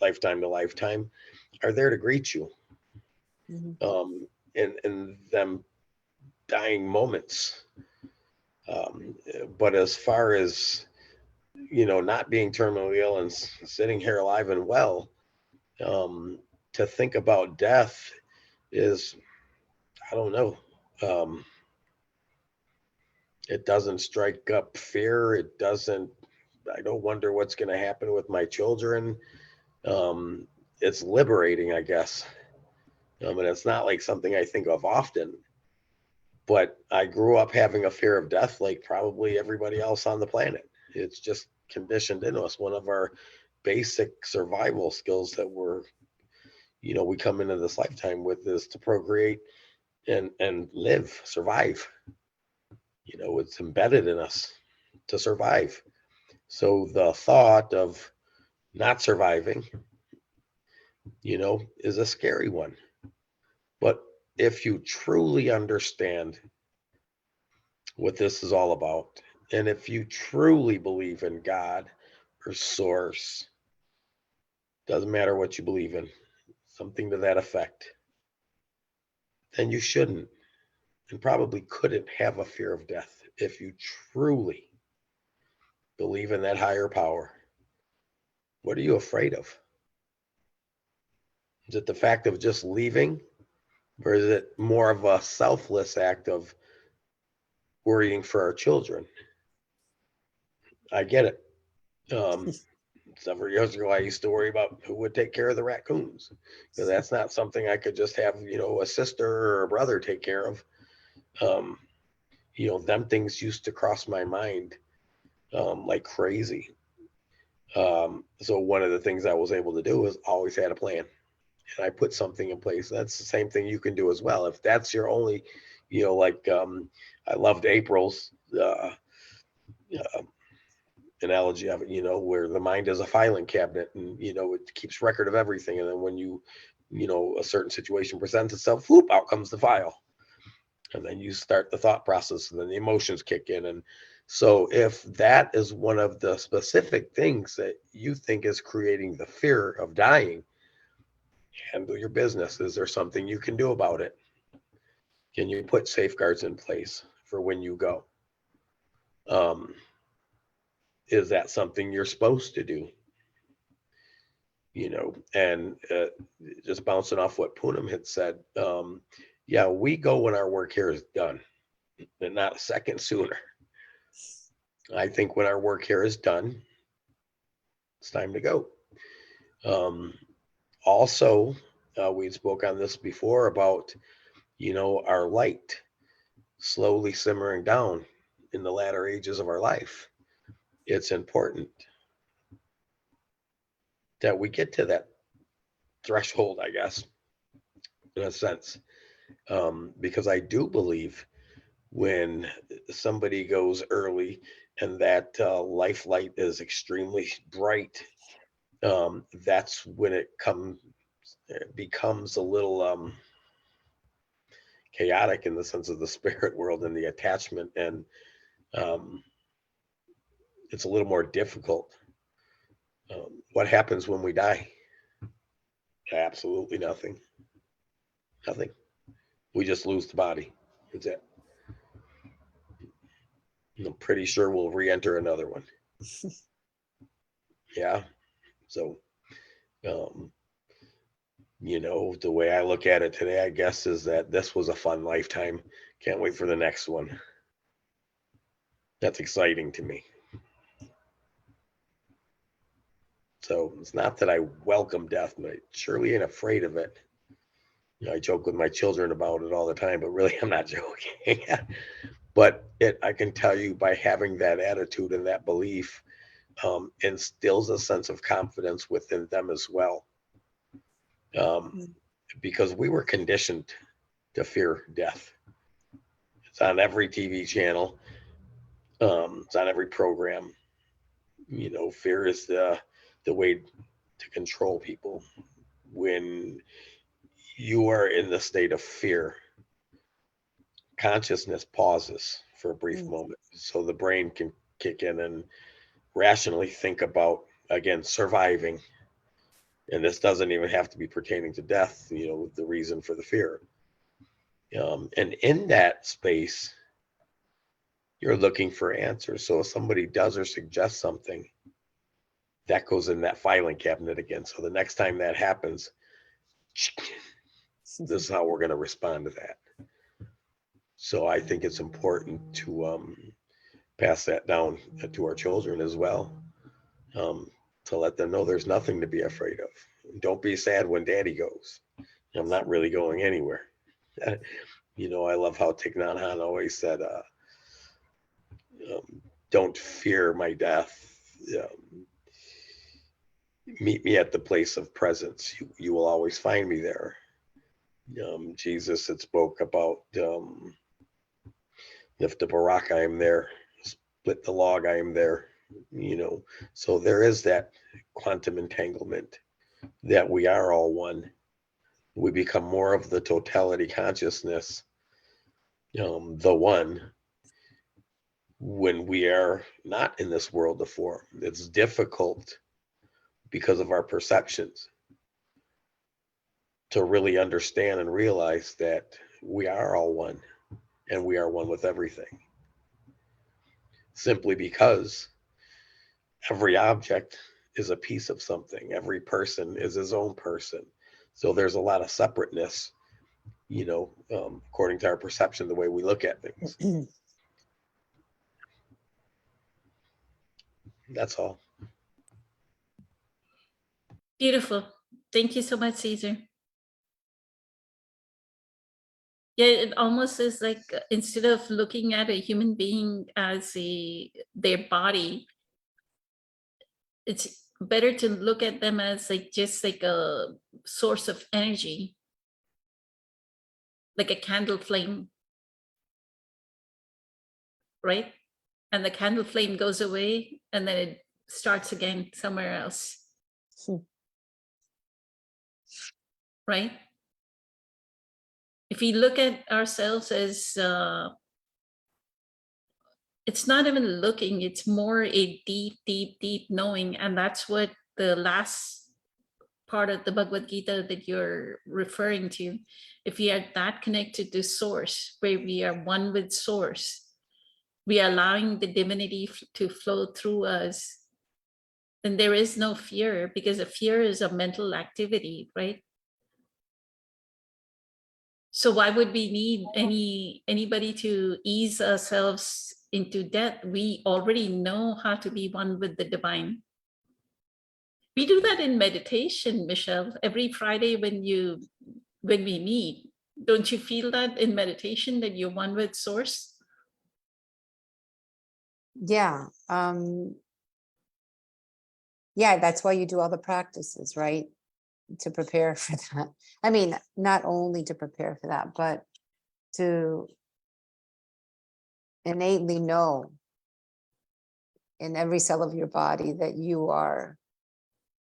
lifetime to lifetime, are there to greet you. Mhm. In them dying moments. But as far as, you know, not being terminally ill and sitting here alive and well, to think about death is, I don't know. It doesn't strike up fear. It doesn't, I don't wonder what's going to happen with my children. It's liberating, I guess. And it's not like something I think of often, but I grew up having a fear of death like probably everybody else on the planet. It's just conditioned into us. One of our basic survival skills that we're, you know, we come into this lifetime with is to procreate and live, survive. You know, it's embedded in us to survive. So the thought of not surviving, you know, is a scary one. But if you truly understand what this is all about, and if you truly believe in God or source, doesn't matter what you believe in, something to that effect, then you shouldn't and probably couldn't have a fear of death if you truly believe in that higher power. What are you afraid of? Is it the fact of just leaving? Or is it more of a selfless act of worrying for our children? I get it. Several years ago, I used to worry about who would take care of the raccoons, because that's not something I could just have, a sister or a brother take care of. Them things used to cross my mind like crazy. So one of the things I was able to do is always had a plan, and I put something in place. That's the same thing you can do as well. If that's your only, I loved April's uh, analogy of it, where the mind is a filing cabinet, and, it keeps record of everything. And then when a certain situation presents itself, whoop, out comes the file. And then you start the thought process, and then the emotions kick in. And so if that is one of the specific things that you think is creating the fear of dying, handle your business. Is there something you can do about it? Can you put safeguards in place for when you go? Is that something you're supposed to do? And just bouncing off what Poonam had said, yeah, we go when our work here is done, and not a second sooner. I think when our work here is done, it's time to go. Also, we spoke on this before about, our light slowly simmering down in the latter ages of our life. It's important that we get to that threshold, I guess, in a sense, because I do believe when somebody goes early and that life light is extremely bright, that's when it becomes a little chaotic in the sense of the spirit world and the attachment, and it's a little more difficult. What happens when we die? Absolutely nothing. Nothing. We just lose the body. That's it. I'm pretty sure we'll re-enter another one. Yeah. So, the way I look at it today, I guess, is that this was a fun lifetime. Can't wait for the next one. That's exciting to me. So it's not that I welcome death, but I surely ain't afraid of it. I joke with my children about it all the time, but really I'm not joking. But I can tell you, by having that attitude and that belief, instills a sense of confidence within them as well. Because we were conditioned to fear death. It's on every TV channel. It's on every program. Fear is the way to control people. When you are in the state of fear, consciousness pauses for a brief moment, so the brain can kick in and rationally think about, again, surviving. And this doesn't even have to be pertaining to death, the reason for the fear. And in that space, you're looking for answers. So if somebody does or suggests something, that goes in that filing cabinet again. So the next time that happens, this is how we're going to respond to that. So I think it's important to pass that down to our children as well, to let them know there's nothing to be afraid of. Don't be sad when daddy goes. I'm not really going anywhere. I love how Thich Nhat Hanh always said, don't fear my death. Meet me at the place of presence. You will always find me there. Jesus had spoke about, lift up a rock, I am there. Split the log, I am there. So there is that quantum entanglement, that we are all one. We become more of the totality consciousness, the one, when we are not in this world of form. It's difficult because of our perceptions to really understand and realize that we are all one, and we are one with everything. Simply because every object is a piece of something. Every person is his own person. So there's a lot of separateness, according to our perception, the way we look at things. That's all. Beautiful. Thank you so much, Caesar. Yeah, it almost is like instead of looking at a human being as their body, it's better to look at them as like just like a source of energy, like a candle flame, right? And the candle flame goes away and then it starts again somewhere else. Right? If we look at ourselves as it's not even looking, it's more a deep, deep, deep knowing. And that's what the last part of the Bhagavad Gita that you're referring to. If we are that connected to source, where we are one with source, we are allowing the divinity to flow through us, then there is no fear, because a fear is a mental activity, right? So why would we need anybody to ease ourselves into death? We already know how to be one with the divine. We do that in meditation, Michelle. Every Friday when we meet, don't you feel that in meditation that you're one with source? Yeah. Yeah, that's why you do all the practices, right? To prepare for that. I mean, not only to prepare for that, but to innately know in every cell of your body that you are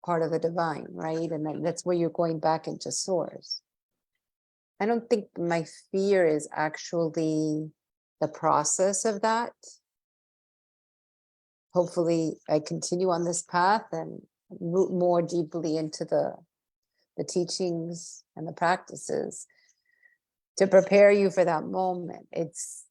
part of the divine, right? And that's where you're going back into source. I don't think my fear is actually the process of that. Hopefully I continue on this path and root more deeply into the teachings and the practices to prepare you for that moment. It's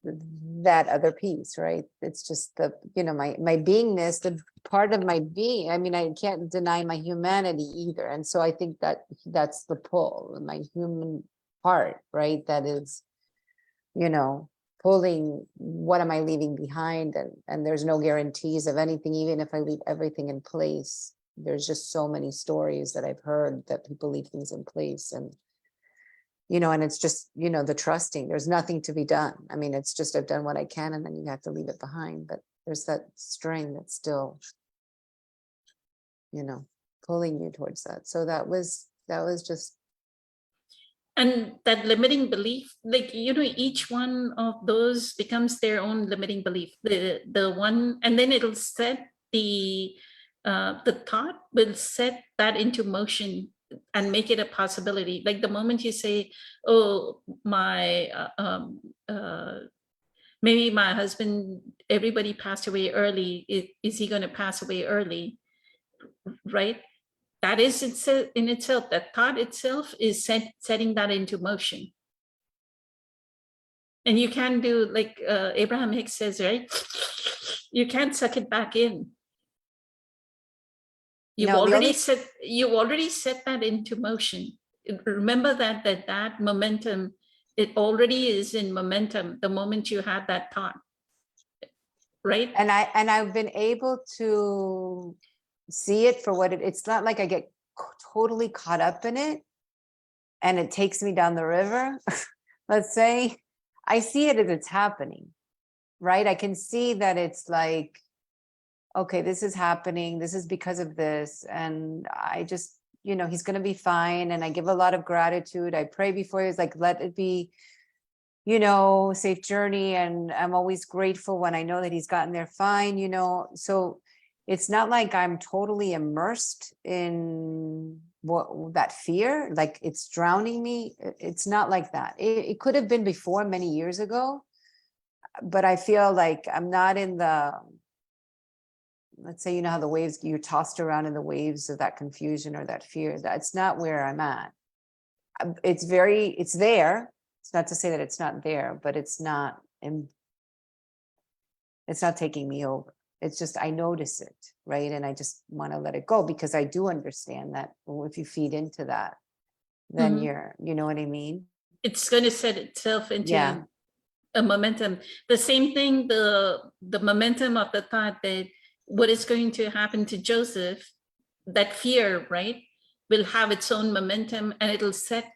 that other piece, right? It's just my beingness, the part of my being. I mean, I can't deny my humanity either. And so I think that that's the pull, my human part, right? That is, pulling, what am I leaving behind? And there's no guarantees of anything, even if I leave everything in place. There's just so many stories that I've heard that people leave things in place, and and it's just, the trusting. There's nothing to be done. I mean, it's just, I've done what I can, and then you have to leave it behind. But there's that string that's still, pulling you towards that. So that was just, And that limiting belief, like, each one of those becomes their own limiting belief. The one, and then it'll set the thought will set that into motion and make it a possibility. Like the moment you say, oh, maybe my husband, everybody passed away early. Is he going to pass away early? Right? That is in itself, that thought itself is setting that into motion. And you can do like Abraham Hicks says, right? You can't suck it back in. You've No, the already only- set that into motion. Remember that momentum, it already is in momentum the moment you had that thought. Right? and I've been able to see it for what it's not like I get totally caught up in it and it takes me down the river. Let's say I see it as it's happening, right? I can see that it's like, okay, this is happening. This is because of this. And I just, he's going to be fine. And I give a lot of gratitude. I pray before he's like, let it be, safe journey. And I'm always grateful when I know that he's gotten there fine, so it's not like I'm totally immersed in that fear, like it's drowning me. It's not like that. It could have been before, many years ago, but I feel like I'm not in the, let's say, how the waves, you're tossed around in the waves of that confusion or that fear. That's not where I'm at. It's there, It's not to say that it's not there, but it's not taking me over. It's just, I notice it, right? And I just want to let it go because I do understand that if you feed into that, then Mhm. you know what I mean? It's going to set itself into Yeah. a momentum. The same thing, the momentum of the thought that what is going to happen to Joseph, that fear, right, will have its own momentum, and it'll set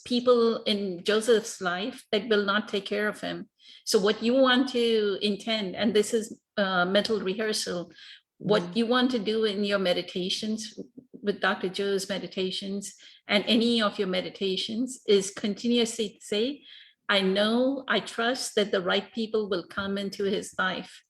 people in Joseph's life that will not take care of him. So what you want to intend, and this is mental rehearsal, what you want to do in your meditations with Dr. Joe's meditations and any of your meditations is continuously say, I know, I trust that the right people will come into his life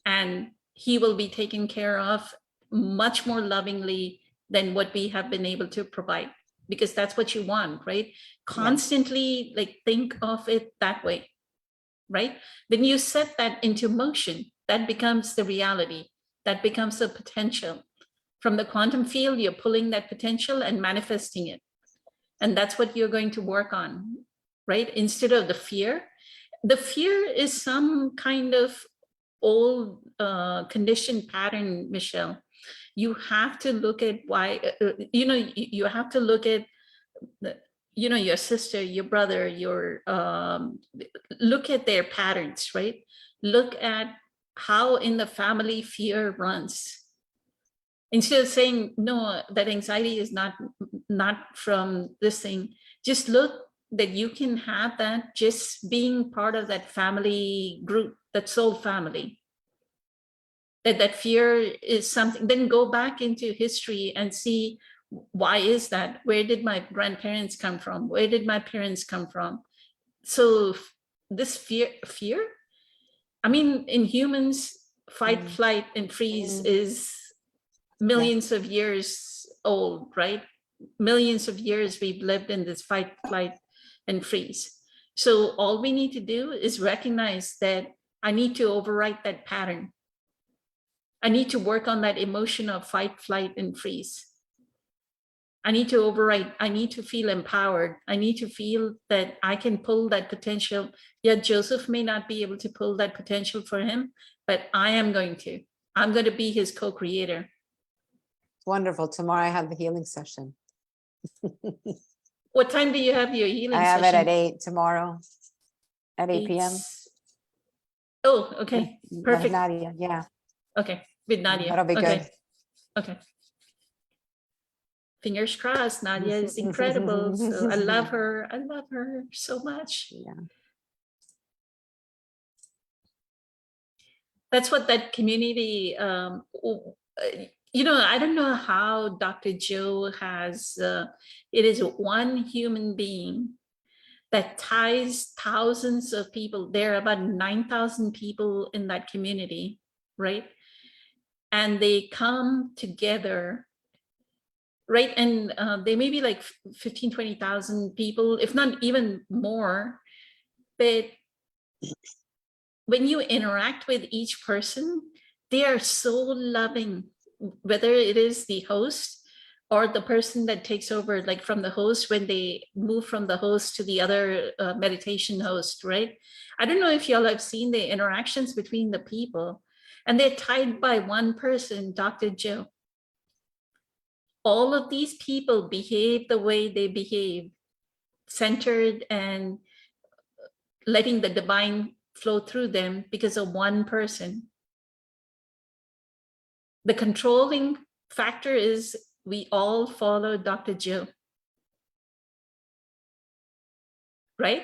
and he will be taken care of much more lovingly than what we have been able to provide, because that's what you want, right? Constantly like think of it that way, right? Then you set that into motion, that becomes the reality, that becomes the potential. From the quantum field, you're pulling that potential and manifesting it. And that's what you're going to work on, right? Instead of the fear. The fear is some kind of old conditioned pattern, Michelle. You have to look at why, you have to look at, your sister, your brother, look at their patterns, right? Look at how in the family fear runs. Instead of saying, no, that anxiety is not from this thing, just look that you can have that just being part of that family group, that soul family. That fear is something, then go back into history and see why is that? Where did my grandparents come from? Where did my parents come from? So this fear, I mean, in humans, fight, flight, and freeze is millions of years old, right? Millions of years we've lived in this fight, flight, and freeze. So all we need to do is recognize that I need to overwrite that pattern. I need to work on that emotion of fight, flight, and freeze. I need to overwrite. I need to feel empowered. I need to feel that I can pull that potential. Yet Joseph may not be able to pull that potential for him, but I am going to. I'm going to be his co-creator. Wonderful. Tomorrow I have the healing session. What time do you have your healing I have session? it at 8 tomorrow. At 8 p.m. Oh, okay. with Perfect. Nadia. Yeah. Okay. With Nadia. That'll be okay. good. Okay. Fingers crossed. Nadia is incredible. So I love her. I love her so much. Yeah. That's what that community, I don't know how Dr. Joe has, it is one human being that ties thousands of people. There are about 9,000 people in that community, right? And they come together, right? And they may be like 15, 20,000 people, if not even more. But when you interact with each person, they are so loving, whether it is the host or the person that takes over, like from the host, when they move from the host to the other meditation host, right? I don't know if y'all have seen the interactions between the people, and they're tied by one person, Dr. Joe. All of these people behave the way they behave, centered and letting the divine flow through them because of one person. The controlling factor is we all follow Dr. Joe, right?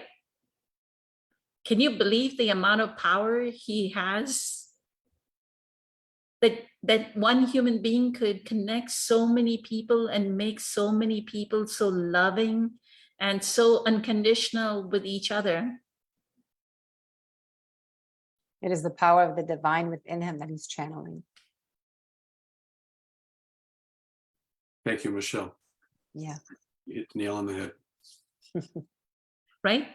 Can you believe the amount of power he has? That one human being could connect so many people and make so many people so loving and so unconditional with each other. It is the power of the divine within him that he's channeling. Thank you, Michelle. Yeah. You hit the nail on the head. Right?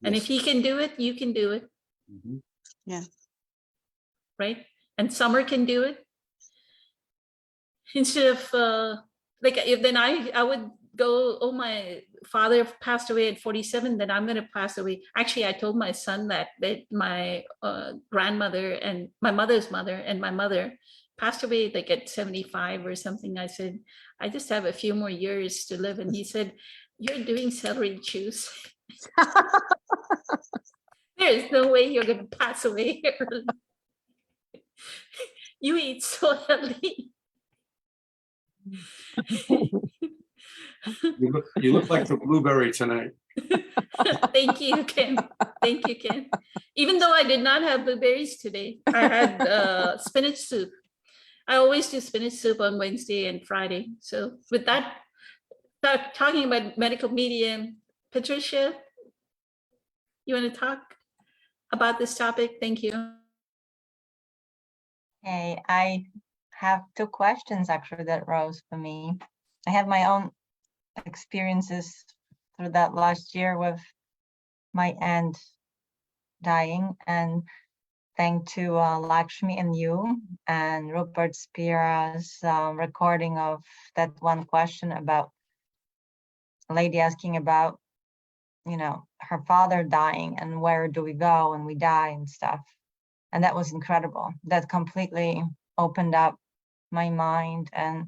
And if Yes. he can do it, you can do it. Mhm. Right? And Summer can do it. Instead of like, if then I would go, oh my, father passed away at 47, then I'm going to pass away. Actually, I told my son that my grandmother and my mother's mother and my mother passed away like at 75 or something. I said, I just have a few more years to live. And he said, you're doing celery juice. There's no way you're going to pass away early. You eat so healthy. You look like the blueberry tonight. Thank you, Ken. Thank you, Ken. Even though I did not have blueberries today, I had spinach soup. I always do spinach soup on Wednesday and Friday. So with that, talking about medical media, Patricia, you want to talk about this topic? Thank you. Hey, I have two questions actually that rose for me. I have my own experiences through that last year with my aunt dying, and thanks to Lakshmi and you and Rupert Spira's recording of that one question about a lady asking about, you know, her father dying and where do we go when we die and stuff. And that was incredible. That completely opened up my mind and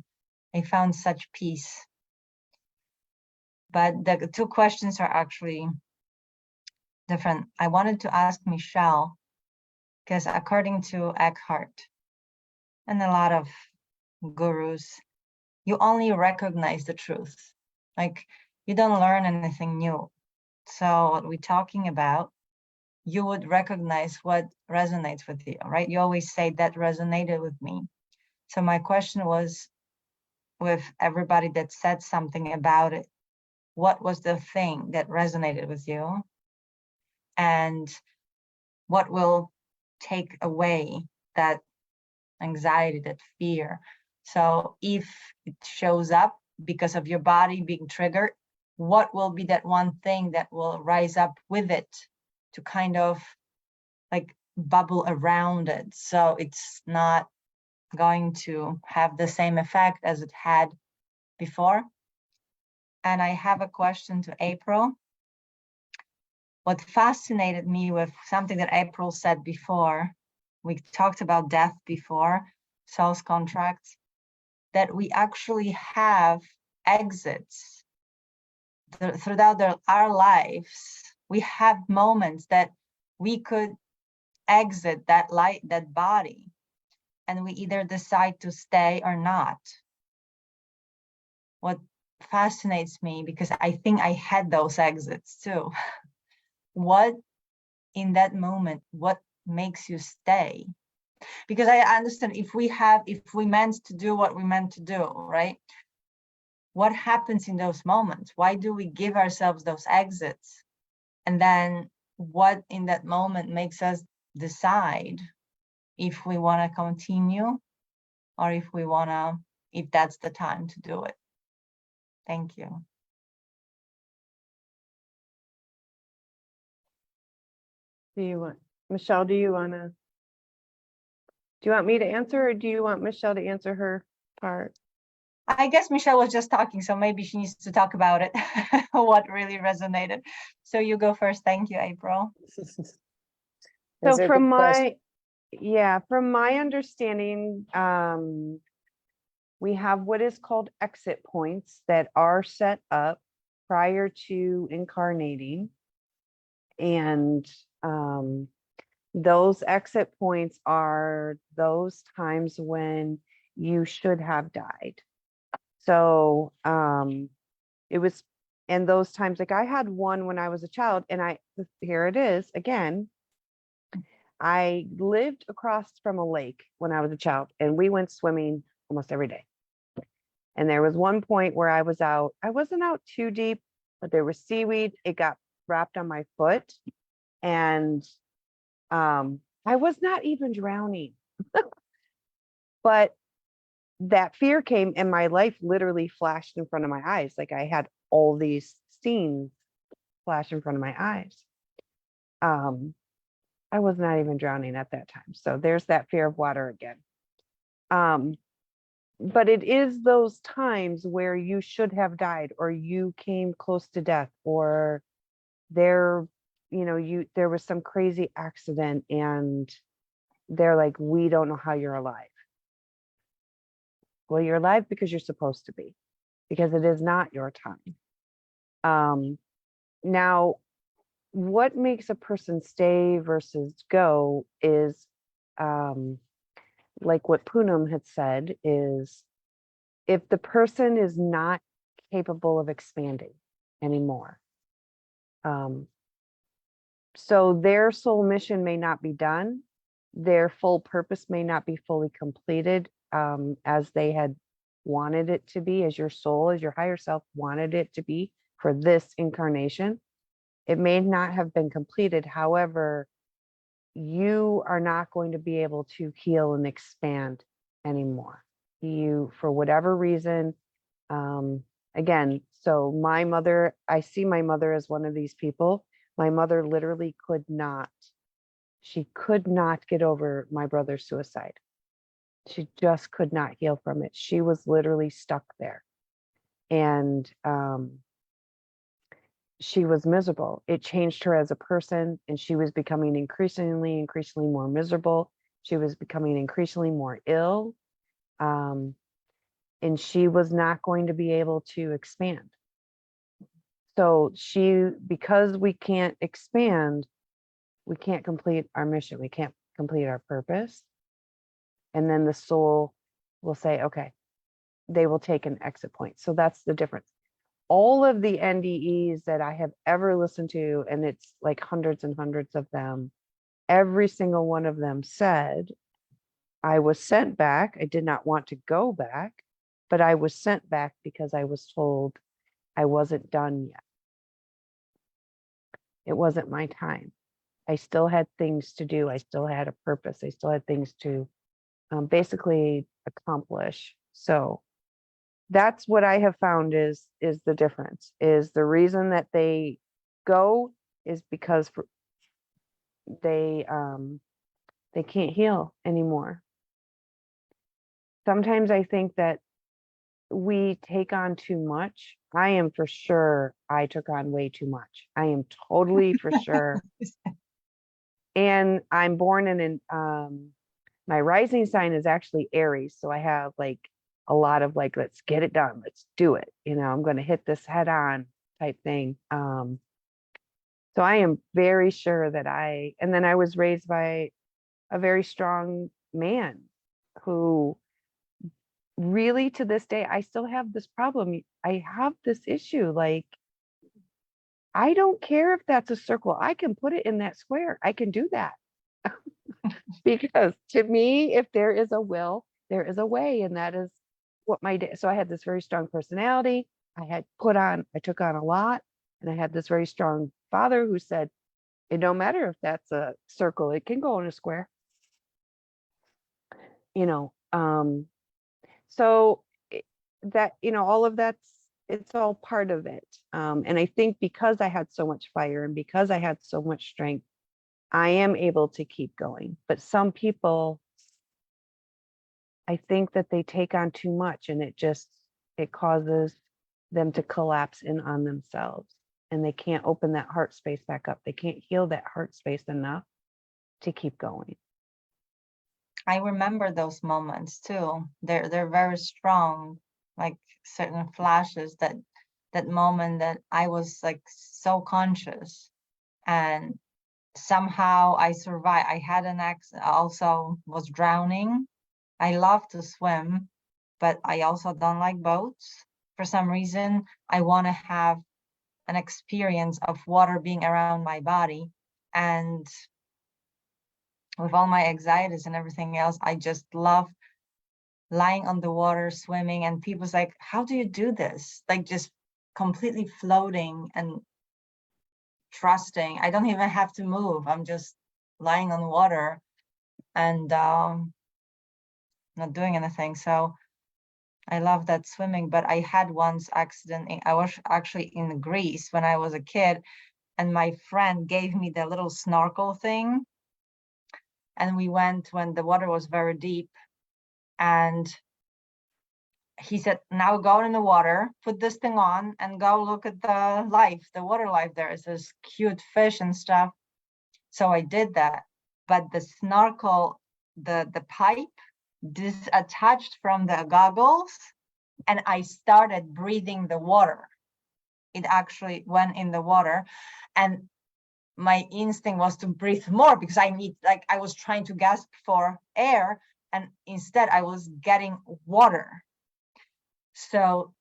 I found such peace. But the two questions are actually different. I wanted to ask Michelle, because according to Eckhart and a lot of gurus, you only recognize the truth. Like you don't learn anything new. So what we're talking about, you would recognize what resonates with you, right? You always say that resonated with me. So my question was, with everybody that said something about it, what was the thing that resonated with you? And what will take away that anxiety, that fear? So if it shows up because of your body being triggered, what will be that one thing that will rise up with it to kind of like bubble around it, so it's not going to have the same effect as it had before? And I have a question to April. What fascinated me with something that April said before, we talked about death before, soul's contracts, that we actually have exits throughout our lives. We have moments that we could exit that body, and we either decide to stay or not. What fascinates me, because I think I had those exits too. What in that moment, what makes you stay? Because I understand if we meant to do what we meant to do, right? What happens in those moments? Why do we give ourselves those exits? And then what in that moment makes us decide if we want to continue or if that's the time to do it? Thank you. Michelle, do you want me to answer, or do you want Michelle to answer her part? I guess Michelle was just talking, so maybe she needs to talk about it, what really resonated. So you go first. Thank you, April. Those are good questions. From my understanding, we have what is called exit points that are set up prior to incarnating. And those exit points are those times when you should have died. So it was in those times, like I had one when I was a child, and here it is again. I lived across from a lake when I was a child, and we went swimming almost every day. And there was one point where I was out. I wasn't out too deep, but there was seaweed. It got wrapped on my foot, and I was not even drowning. But that fear came, and my life literally flashed in front of my eyes. Like I had all these scenes flash in front of my eyes. I was not even drowning at that time. So there's that fear of water again. but it is those times where you should have died, or you came close to death, or there, there was some crazy accident and they're like, we don't know how you're alive. Well, you're alive because you're supposed to be, because it is not your time. Now, what makes a person stay versus go is, like what Poonam had said, is if the person is not capable of expanding anymore. So their soul mission may not be done, their full purpose may not be fully completed, as they had wanted it to be, as your soul, as your higher self wanted it to be for this incarnation. It may not have been completed. However, you are not going to be able to heal and expand anymore. You, for whatever reason, again, so my mother, I see my mother as one of these people. My mother literally she could not get over my brother's suicide. She just could not heal from it. She was literally stuck there. And she was miserable. It changed her as a person, and she was becoming increasingly more miserable. She was becoming increasingly more ill. And she was not going to be able to expand. So because we can't expand, we can't complete our mission. We can't complete our purpose. And then the soul will say, okay, they will take an exit point. So that's the difference. All of the NDEs that I have ever listened to, and it's like hundreds and hundreds of them, every single one of them said, I was sent back. I did not want to go back, but I was sent back because I was told I wasn't done yet. It wasn't my time. I still had things to do. I still had a purpose. I still had things to basically accomplish. So that's what I have found is the difference, is the reason that they go is because they can't heal anymore. Sometimes I think that we take on too much. I am for sure I took on way too much. I am totally for sure. And I'm born in my rising sign is actually Aries. So I have like a lot of like, let's get it done. Let's do it. I'm going to hit this head on type thing. So I am very sure that and then I was raised by a very strong man who really, to this day, I still have this problem. I have this issue. Like, I don't care if that's a circle. I can put it in that square. I can do that. Because to me, if there is a will, there is a way. And that is what so I had this very strong personality. I took on a lot. And I had this very strong father who said, it don't matter if that's a circle, it can go in a square. So that, all of it's all part of it. And I think because I had so much fire and because I had so much strength, I am able to keep going. But some people, I think that they take on too much and it causes them to collapse in on themselves, and they can't open that heart space back up. They can't heal that heart space enough to keep going. I remember those moments too. They're very strong, like certain flashes, that moment that I was like so conscious and somehow I survived. I had an accident, also was drowning. I love to swim, but I also don't like boats. For some reason, I want to have an experience of water being around my body. And with all my anxieties and everything else, I just love lying on the water, swimming, and people's like, how do you do this? Like just completely floating and trusting. I don't even have to move. I'm just lying on water and not doing anything. So I love that swimming, but I had once accident. I was actually in Greece when I was a kid, and my friend gave me the little snorkel thing. And we went when the water was very deep, and he said, now go in the water, put this thing on and go look at the water life. There is this cute fish and stuff. So I did that, but the snorkel, the pipe disattached from the goggles and I started breathing the water. It actually went in the water and my instinct was to breathe more because I was trying to gasp for air and instead I was getting water. So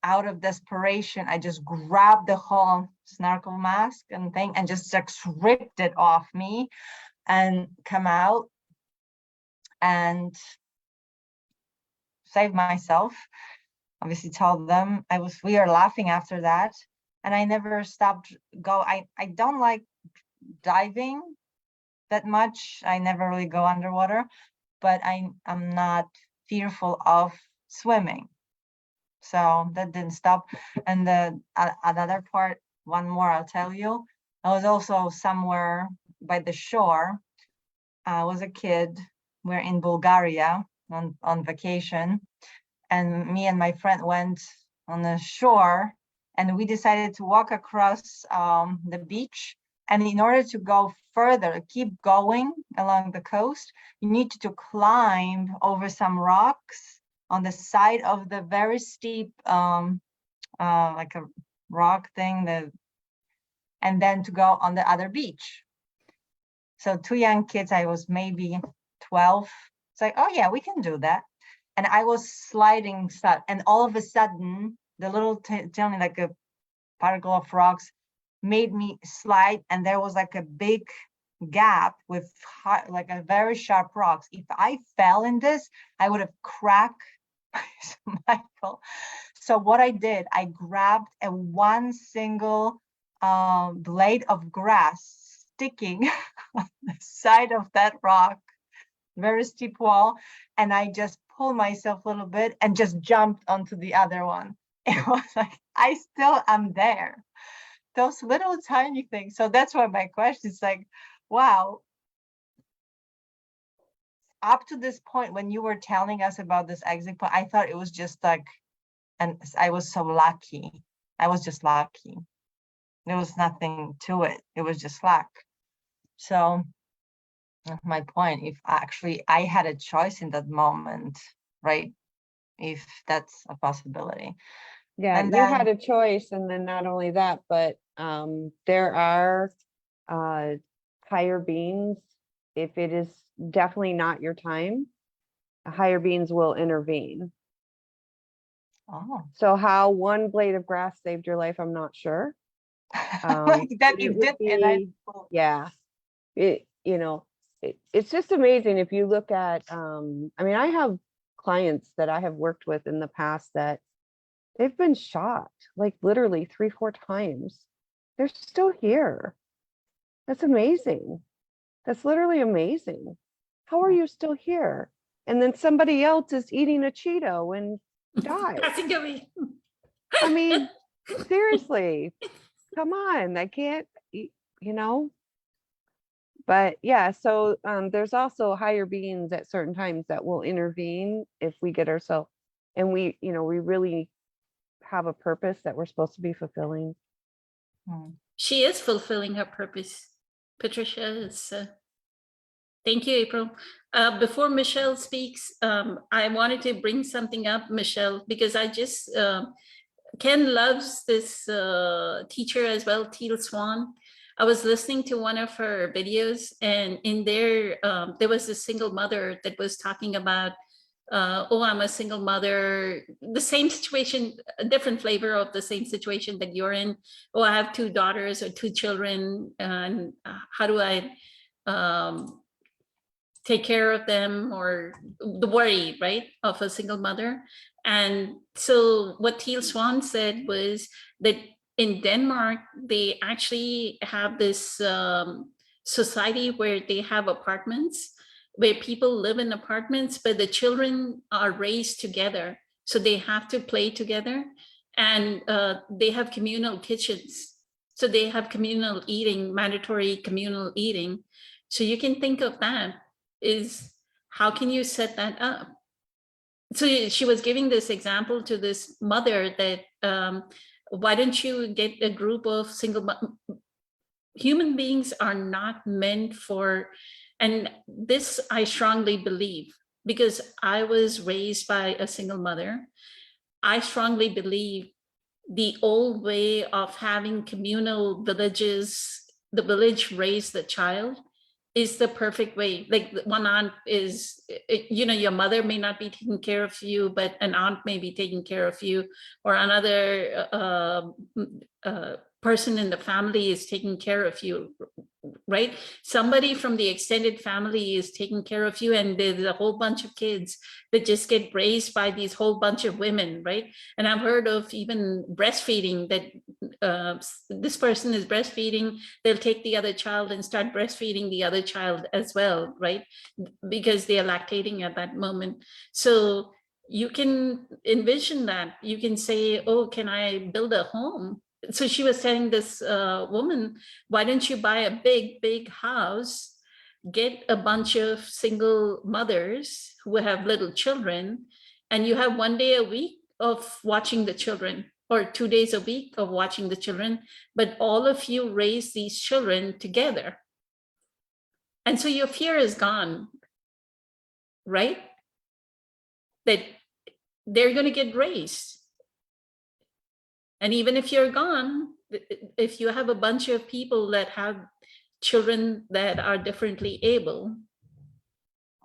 out of desperation, I just grabbed the whole snorkel mask and thing and just like ripped it off me and come out and save myself. Obviously told them we are laughing after that. And I never stopped I don't like diving that much. I never really go underwater, but I'm not fearful of swimming. So that didn't stop. And the another part, one more I'll tell you. I was also somewhere by the shore. I was a kid. We're in Bulgaria on vacation. And me and my friend went on the shore and we decided to walk across the beach. And in order to go further, keep going along the coast, you need to climb over some rocks on the side of the very steep, like a rock thing, and then to go on the other beach. So 2 young kids, I was maybe 12. It's like, oh yeah, we can do that. And I was sliding, and all of a sudden, the little tiny like a particle of rocks made me slide, and there was like a big gap with like a very sharp rocks. If I fell in this, I would have cracked my skull. So what I did, I grabbed one single blade of grass sticking on the side of that rock, very steep wall, and I just pulled myself a little bit and just jumped onto the other one. It was like, I still am there. Those little tiny things. So that's why my question is like, wow. Up to this point, when you were telling us about this exit point, I thought it was just like, and I was so lucky. I was just lucky. There was nothing to it. It was just luck. So that's my point. If actually I had a choice in that moment, right? If that's a possibility. Yeah, And you had a choice, and then not only that, but there are higher beings. If it is definitely not your time, higher beings will intervene. Oh, So how one blade of grass saved your life, I'm not sure. like that But you it would did, and I be- yeah, it's just amazing if you look at, I mean, I have clients that I have worked with in the past that they've been shot like literally 3-4 times. They're still here. That's amazing. That's literally amazing. How are you still here? And then somebody else is eating a Cheeto and died. Passing away. I mean, seriously, come on. I can't, you know. But yeah, so there's also higher beings at certain times that will intervene if we get ourselves, and we really have a purpose that we're supposed to be fulfilling. She is fulfilling her purpose. Patricia is. Thank you, April. Before Michelle speaks, I wanted to bring something up, Michelle, because I just, Ken loves this teacher as well, Teal Swan. I was listening to one of her videos, and in there, there was a single mother that was talking about, oh, I'm a single mother, the same situation, a different flavor of the same situation that you're in. Oh, I have 2 daughters or 2 children, and how do I take care of them, or the worry, right, of a single mother. And so what Teal Swan said was that in Denmark, they actually have this society where they have apartments, where people live in apartments, but the children are raised together. So they have to play together, and they have communal kitchens. So they have communal eating, mandatory communal eating. So you can think of that is, how can you set that up? so she was giving this example to this mother that why don't you get a group of human beings are not meant for, and this I strongly believe because I was raised by a single mother. I strongly believe the old way of having communal villages, the village raised the child, is the perfect way. Like one aunt is, your mother may not be taking care of you, but an aunt may be taking care of you, or another person in the family is taking care of you, right? Somebody from the extended family is taking care of you, and there's a whole bunch of kids that just get raised by these whole bunch of women, right? And I've heard of even breastfeeding, that this person is breastfeeding, they'll take the other child and start breastfeeding the other child as well, right? Because they are lactating at that moment. So you can envision that. You can say, oh, can I build a home? So she was telling this woman, why don't you buy a big house, get a bunch of single mothers who have little children, and you have 1 day a week of watching the children, or 2 days a week of watching the children, but all of you raise these children together. And so your fear is gone, right? That they're going to get raised. And even if you're gone, if you have a bunch of people that have children that are differently able,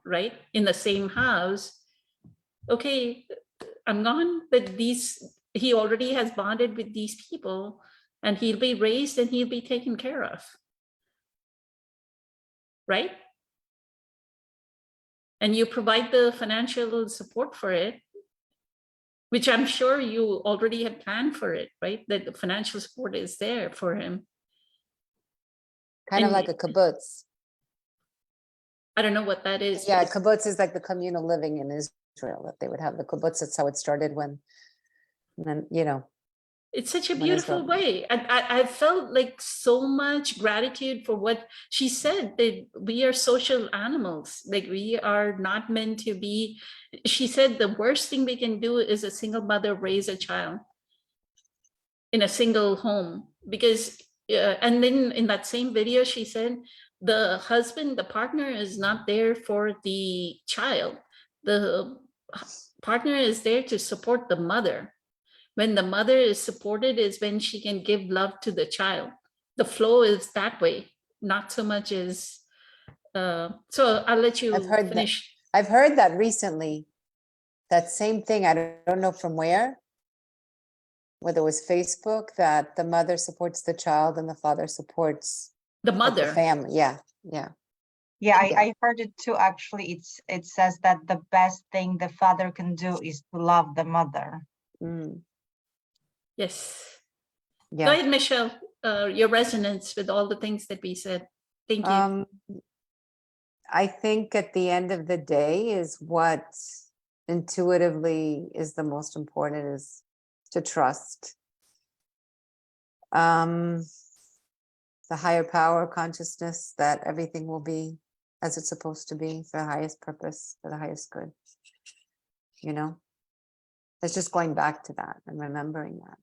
right, in the same house, okay, I'm gone, but he already has bonded with these people, and he'll be raised and he'll be taken care of, right? And you provide the financial support for it, which I'm sure you already have planned for it, right? That the financial support is there for him. Kind of And like a kibbutz. I don't know what that is. Yeah, kibbutz is like the communal living in Israel, that they would have the kibbutz. That's how it started when, and then, It's such a when beautiful Israel- way. I felt like so much gratitude for what she said, that we are social animals. Like we are not meant to be. She said the worst thing we can do is a single mother raise a child in a single home, because and then in that same video she said the husband, the partner, is not there for the child. The partner is there to support the mother. When the mother is supported is when she can give love to the child. The flow is that way, not so much as so I'll let you I've heard that. finish. I've heard that recently. That same thing, I don't know from where, whether it was Facebook, that the mother supports the child and the father supports The like, the mother. family. Yeah. Yeah, Yeah. I heard it too, actually. It says that the best thing the father can do is to love the mother. Mm, Yes. Go yeah. ahead, Michelle. Your resonance with all the things that we said. Thank you. I think at the end of the day is what intuitively is the most important, is to trust the higher power consciousness, that everything will be as it's supposed to be for the highest purpose, for the highest good. It's just going back to that and remembering that,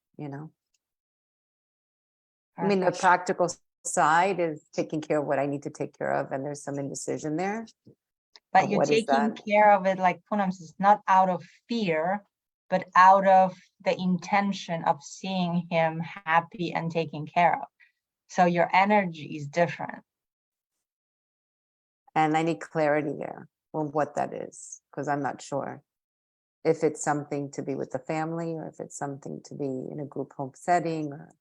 I mean, the Perfect. practical side is taking care of what I need to take care of, and there's some indecision there. But of you're what is taking that? care of it, like Poonam says, not out of fear, but out of the intention of seeing him happy and taken care of. So your energy is different. And I need clarity there on what that is, because I'm not sure if it's something to be with the family or if it's something to be in a group home setting. Or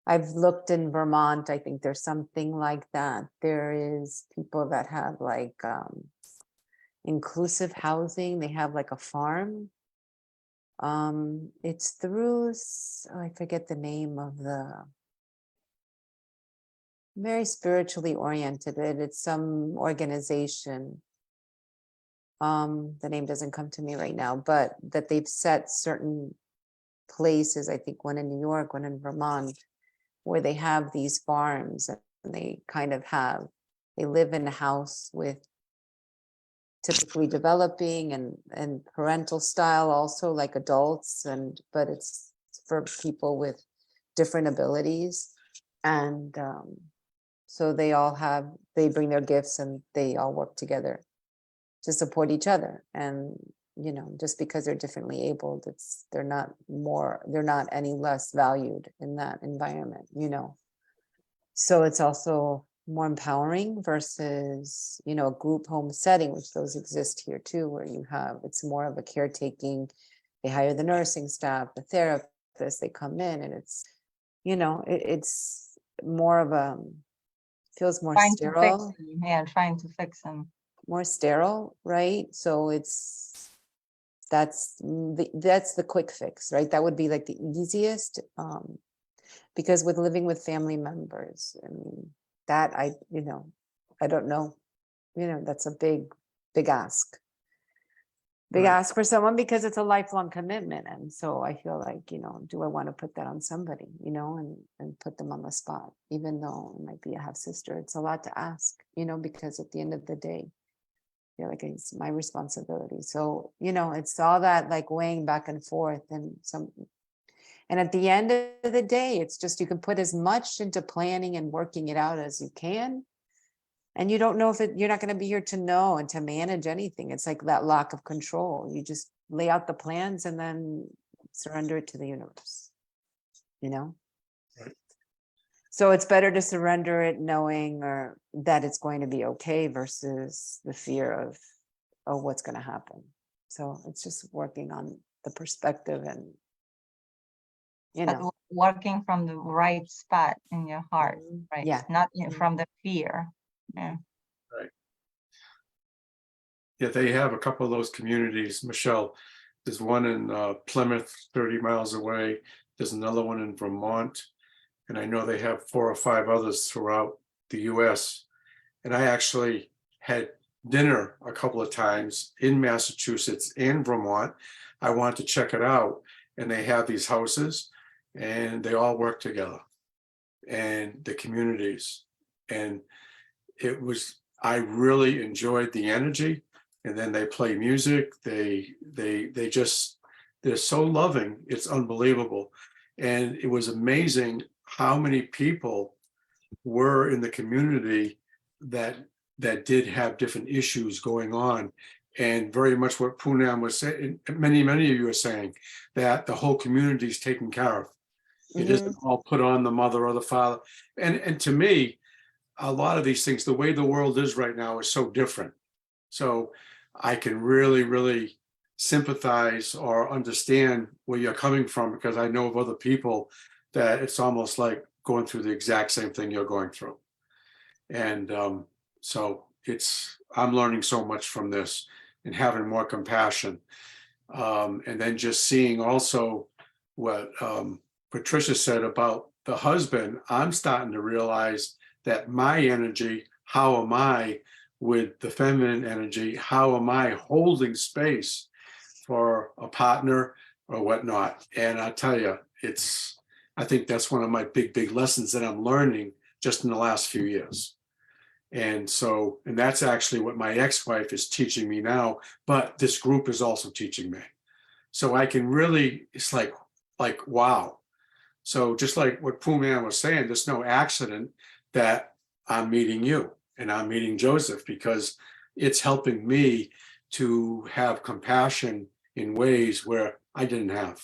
I've looked in Vermont, I think there's something like that. There is people that have like inclusive housing. They have like a farm. It's through, I forget the name of the, very spiritually oriented. It's some organization. The name doesn't come to me right now, but that they've set certain places, I think one in New York, one in Vermont, where they have these farms, and they kind of have, they live in a house with typically developing and parental style also like adults but it's for people with different abilities. And so they bring their gifts and they all work together to support each other. And, just because they're differently abled, they're not any less valued in that environment, So it's also more empowering versus, a group home setting, which those exist here too, where it's more of a caretaking. They hire the nursing staff, the therapists, they come in and it's, it's more of feels more Trying to fix sterile, them. Yeah, trying to fix them. more sterile, right? So that's the quick fix, right? That would be like the easiest, because with living with family members, I mean, that I don't know, that's a big ask. Big Right. ask for someone because it's a lifelong commitment. And so I feel like, do I want to put that on somebody, and put them on the spot, even though it might be a half sister, it's a lot to ask, because at the end of the day, I feel like it's my responsibility. So, it's all that like weighing back and forth and at the end of the day, it's just, you can put as much into planning and working it out as you can. And you don't know you're not going to be here to know and to manage anything. It's like that lack of control. You just lay out the plans and then surrender it to the universe, Right. So it's better to surrender it knowing or that it's going to be okay versus the fear of, oh, what's going to happen. So it's just working on the perspective and, But working from the right spot in your heart, right? Yeah. Not Mhm. from the fear. Yeah. Yeah, they have a couple of those communities, Michelle. There's one in Plymouth, 30 miles away. There's another one in Vermont. And I know they have 4 or 5 others throughout the US. And I actually had dinner a couple of times in Massachusetts and Vermont. I wanted to check it out. And they have these houses and they all work together. And the communities. And I really enjoyed the energy. And then they play music. They're so loving. It's unbelievable. And it was amazing how many people were in the community that did have different issues going on. And very much what Poonam was saying, many of you are saying, that the whole community is taken care of. It isn't all put on the mother or the father. And to me, a lot of these things, the way the world is right now is so different. So I can really, really sympathize or understand where you're coming from, because I know of other people that it's almost like going through the exact same thing you're going through. And so I'm learning so much from this and having more compassion. And then just seeing also what Patricia said about the husband, I'm starting to realize that my energy, how am I with the feminine energy? How am I holding space for a partner or whatnot? And I tell you, I think that's one of my big lessons that I'm learning just in the last few years. And that's actually what my ex-wife is teaching me now, but this group is also teaching me. So I can really, it's like, wow. So just like what Poonam was saying, there's no accident that I'm meeting you and I'm meeting Joseph, because it's helping me to have compassion in ways where I didn't have.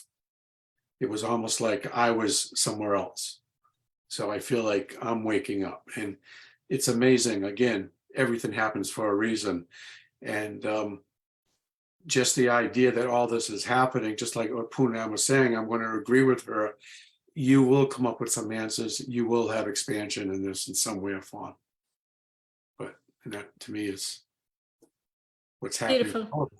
It was almost like I was somewhere else. So I feel like I'm waking up, and it's amazing. Again, everything happens for a reason. And just the idea that all this is happening, just like what Poonam was saying, I'm going to agree with her. You will come up with some answers. You will have expansion in this in some way or form. But that to me is what's happening. Beautiful.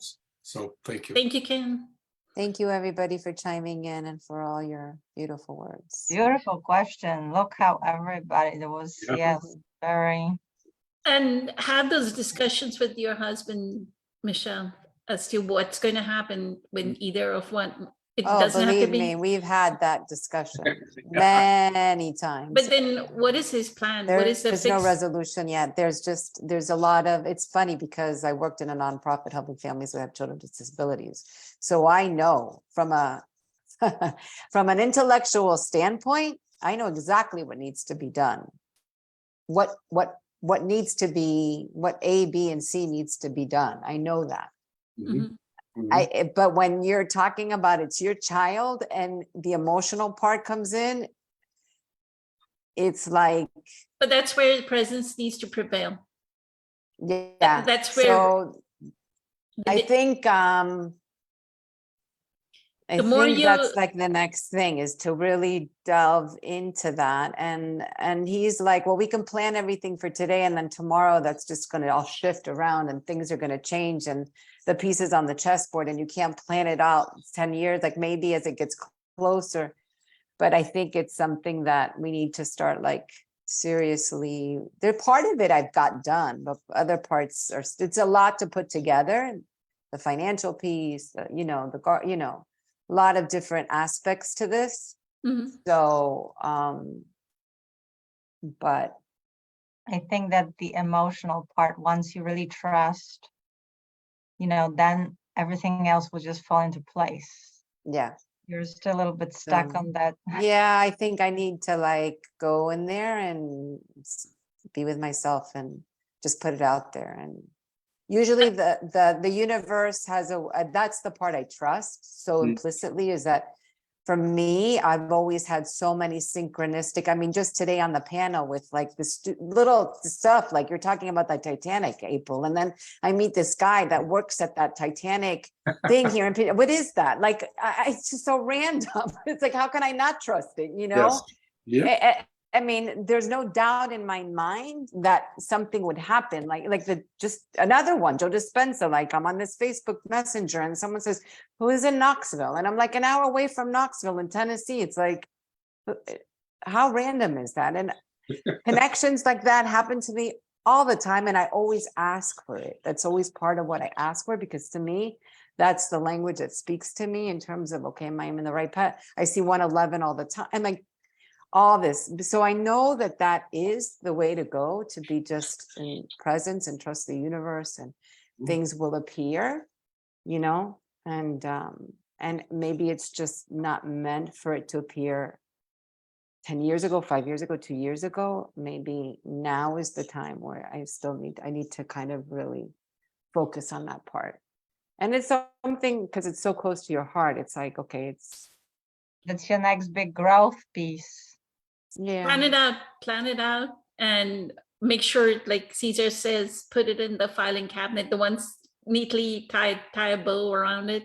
So thank you. Thank you, Ken. Thank you, everybody, for chiming in and for all your beautiful words. Beautiful question. Look how everybody, there was, Yeah. yes, very. And have those discussions with your husband, Michelle, as to what's going to happen when either of one It Oh, doesn't have to believe be. me, we've had that discussion many times. But then what is his plan? What is the There's no fix? resolution yet. There's a lot of, it's funny because I worked in a nonprofit helping families who have children with disabilities. So I know from a, from an intellectual standpoint, I know exactly what needs to be done. What needs to be, what A, B, and C needs to be done. I know that. Mhm. But when you're talking about it's your child and the emotional part comes in, it's like, But that's where presence needs to prevail. yeah. That's where So I the- think, The more that's you- like the next thing is to really delve into that. And he's like, well, we can plan everything for today and then tomorrow that's just gonna all shift around and things are gonna change and the pieces on the chessboard and you can't plan it out 10 years, like maybe as it gets closer. But I think it's something that we need to start like seriously. They're part of it I've got done, but other parts are, it's a lot to put together. The financial piece, a lot of different aspects to this. Mhm. So, but I think that the emotional part, once you really trust, then everything else will just fall into place. yeah, You're still a little bit stuck on that. yeah, I think I need to like go in there and be with myself and just put it out there. And usually the universe has that's the part I trust so implicitly, is that for me, I've always had so many synchronistic, I mean, just today on the panel with like this little stuff, like you're talking about the Titanic, April, and then I meet this guy that works at that Titanic thing here. And what is that? Like, it's just so random. It's like, how can I not trust it? Yes. Yeah. I mean, there's no doubt in my mind that something would happen. Like just another one, Joe Dispenza, like I'm on this Facebook Messenger and someone says, who is in Knoxville? And I'm like an hour away from Knoxville in Tennessee. It's like, how random is that? And connections like that happen to me all the time. And I always ask for it. That's always part of what I ask for, because to me, that's the language that speaks to me in terms of, okay, am I in the right path? I see 111 all the time. And like, all this. So I know that that is the way to go, to be just in presence and trust the universe, and things will appear, and maybe it's just not meant for it to appear 10 years ago, 5 years ago, 2 years ago. Maybe now is the time where I need to kind of really focus on that part. And it's something, because it's so close to your heart. It's like, okay, That's your next big growth piece. yeah. Plan it out and make sure, like Caesar says, put it in the filing cabinet, the ones neatly tie a bow around it,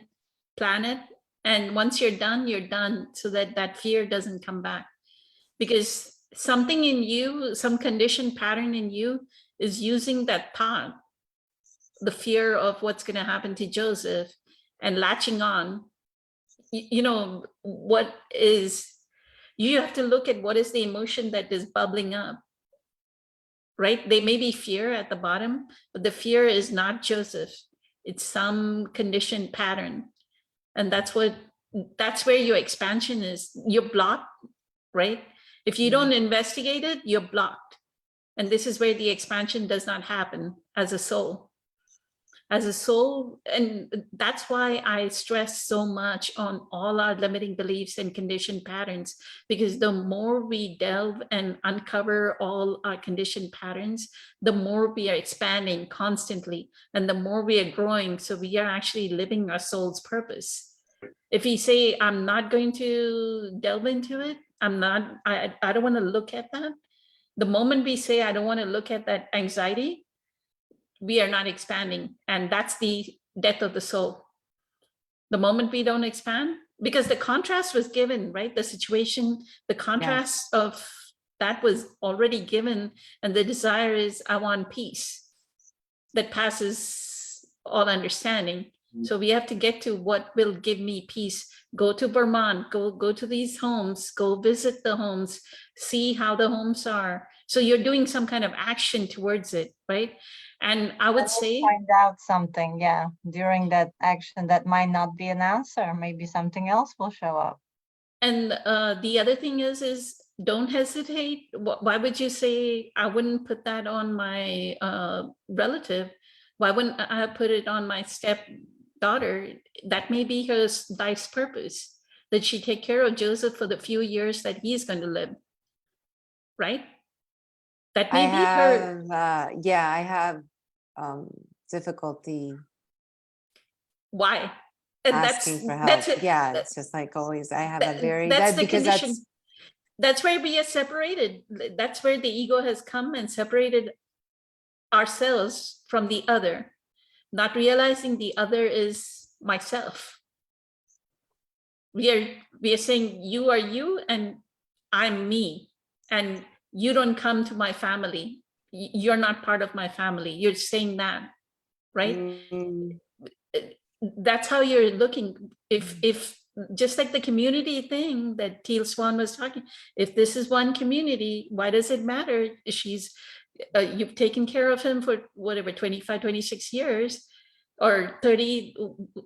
plan it. And once you're done, so that fear doesn't come back. Because something in you, some conditioned pattern in you is using that thought, the fear of what's going to happen to Joseph, and latching on. What is, you have to look at what is the emotion that is bubbling up, right? There may be fear at the bottom, but the fear is not Joseph. It's some conditioned pattern. And that's where your expansion is. You're blocked, right? If you don't investigate it, you're blocked. And this is where the expansion does not happen as a soul. And that's why I stress so much on all our limiting beliefs and conditioned patterns, because the more we delve and uncover all our conditioned patterns, the more we are expanding constantly, and the more we are growing. So we are actually living our soul's purpose. If we say, I'm not going to delve into it, I don't want to look at that. The moment we say, I don't want to look at that anxiety, we are not expanding. And that's the death of the soul. The moment we don't expand, because the contrast was given, right? The situation, the contrast of that was already given. And the desire is, I want peace that passes all understanding. So we have to get to what will give me peace. Go to Vermont, go to these homes, go visit the homes, see how the homes are. So you're doing some kind of action towards it, right? And I would We'll say, find out something, yeah, during that action that might not be an answer. Maybe something else will show up. and the other thing is don't hesitate. Why would you say, I wouldn't put that on my relative? Why wouldn't I put it on my stepdaughter? That may be her life's purpose, that she take care of Joseph for the few years that he's going to live, right? That I may be her. have, yeah, I have difficulty Why? And asking for help. that's it. Yeah, it's just like always, I have a very, That's that the because condition. that's, That's where we are separated. That's where the ego has come and separated ourselves from the other, not realizing the other is myself. We are saying you are you and I'm me, and you don't come to my family. You're not part of my family. You're saying that, right? mm, That's how you're looking. If just like the community thing that Teal Swan was talking, if this is one community, why does it matter? You've taken care of him for whatever, 25, 26 years, or 30,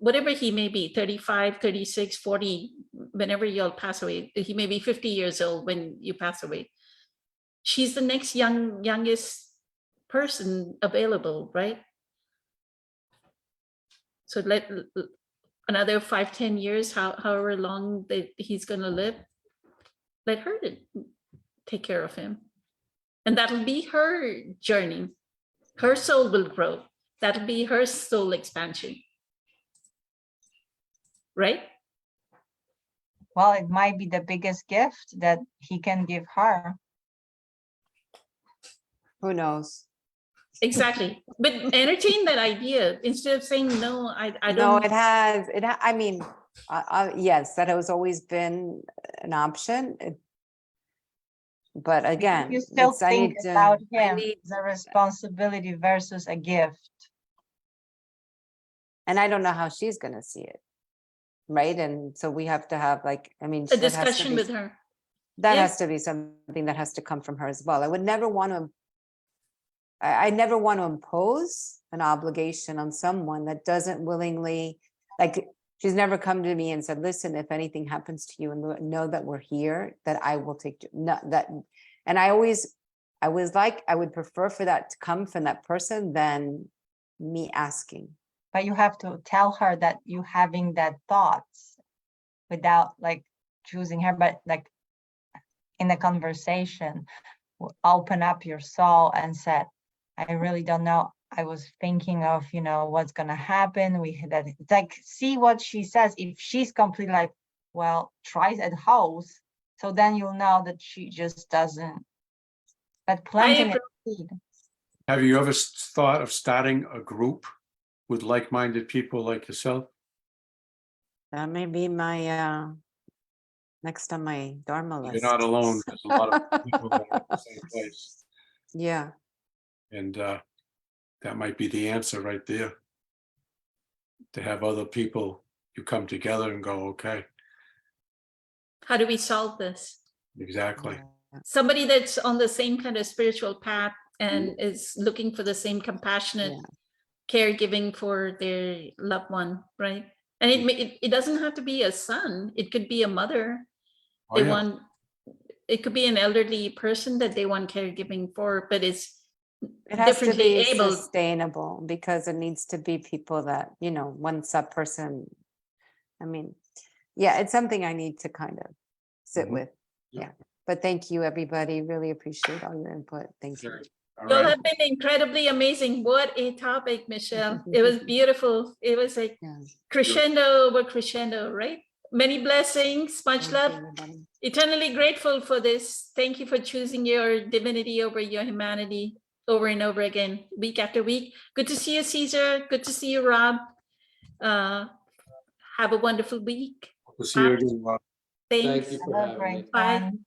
whatever he may be, 35, 36, 40, whenever you'll pass away. He may be 50 years old when you pass away. She's the next youngest person available, right? So let another 5, 10 years, however long that he's gonna live, let her take care of him. And that'll be her journey. Her soul will grow. That'll be her soul expansion. Right? Well, it might be the biggest gift that he can give her. who knows? Exactly. But entertain that idea instead of saying, no, I No, don't. I mean, yes, that has always been an option. But again, You still I think need to, about I him need, as a responsibility versus a gift. and I don't know how she's gonna see it. Right? And so we have to have like, I mean, A that has to discussion be, with her. that Yeah. has to be something that has to come from her as well. I would never want to, I never want to impose an obligation on someone that doesn't willingly, like, she's never come to me and said, listen, if anything happens to you and know that we're here, that I will take, not that, and I was like, I would prefer for that to come from that person than me asking. But you have to tell her that you having that thoughts without like choosing her, but like in the conversation, open up your soul and said, I really don't know. I was thinking of, what's gonna happen. It's like, see what she says. If she's completely like, well, try at house, so then you'll know that she just doesn't. But planting a seed. Have you ever thought of starting a group with like-minded people like yourself? That may be my, next on my Dharma list. You're not alone. There's a lot of people that are in the same place. Yeah, And that might be the answer right there. To have other people, you come together and go, okay, How do we solve this? exactly. yeah. Somebody that's on the same kind of spiritual path and is looking for the same compassionate caregiving for their loved one, right? And it doesn't have to be a son. It could be a mother. Oh, They yeah. want, it could be an elderly person that they want caregiving for, but it's It has to differently be able. sustainable because it needs to be people that, once that person, I mean, yeah, it's something I need to kind of sit Mhm. with. Yeah. Yeah. But thank you, everybody. Really appreciate all your input. Thank you. Sure. All You'll right. have been incredibly amazing. What a topic, Michelle. It was beautiful. It was like Yeah. crescendo over crescendo, right? Many blessings, much Thank you, love. everybody. Eternally grateful for this. Thank you for choosing your divinity over your humanity over and over again, week after week. Good to see you, Caesar. Good to see you, Rob. Have a wonderful week. We'll see you again. Rob. Thanks. Thank you for Have a having me. great Bye. one.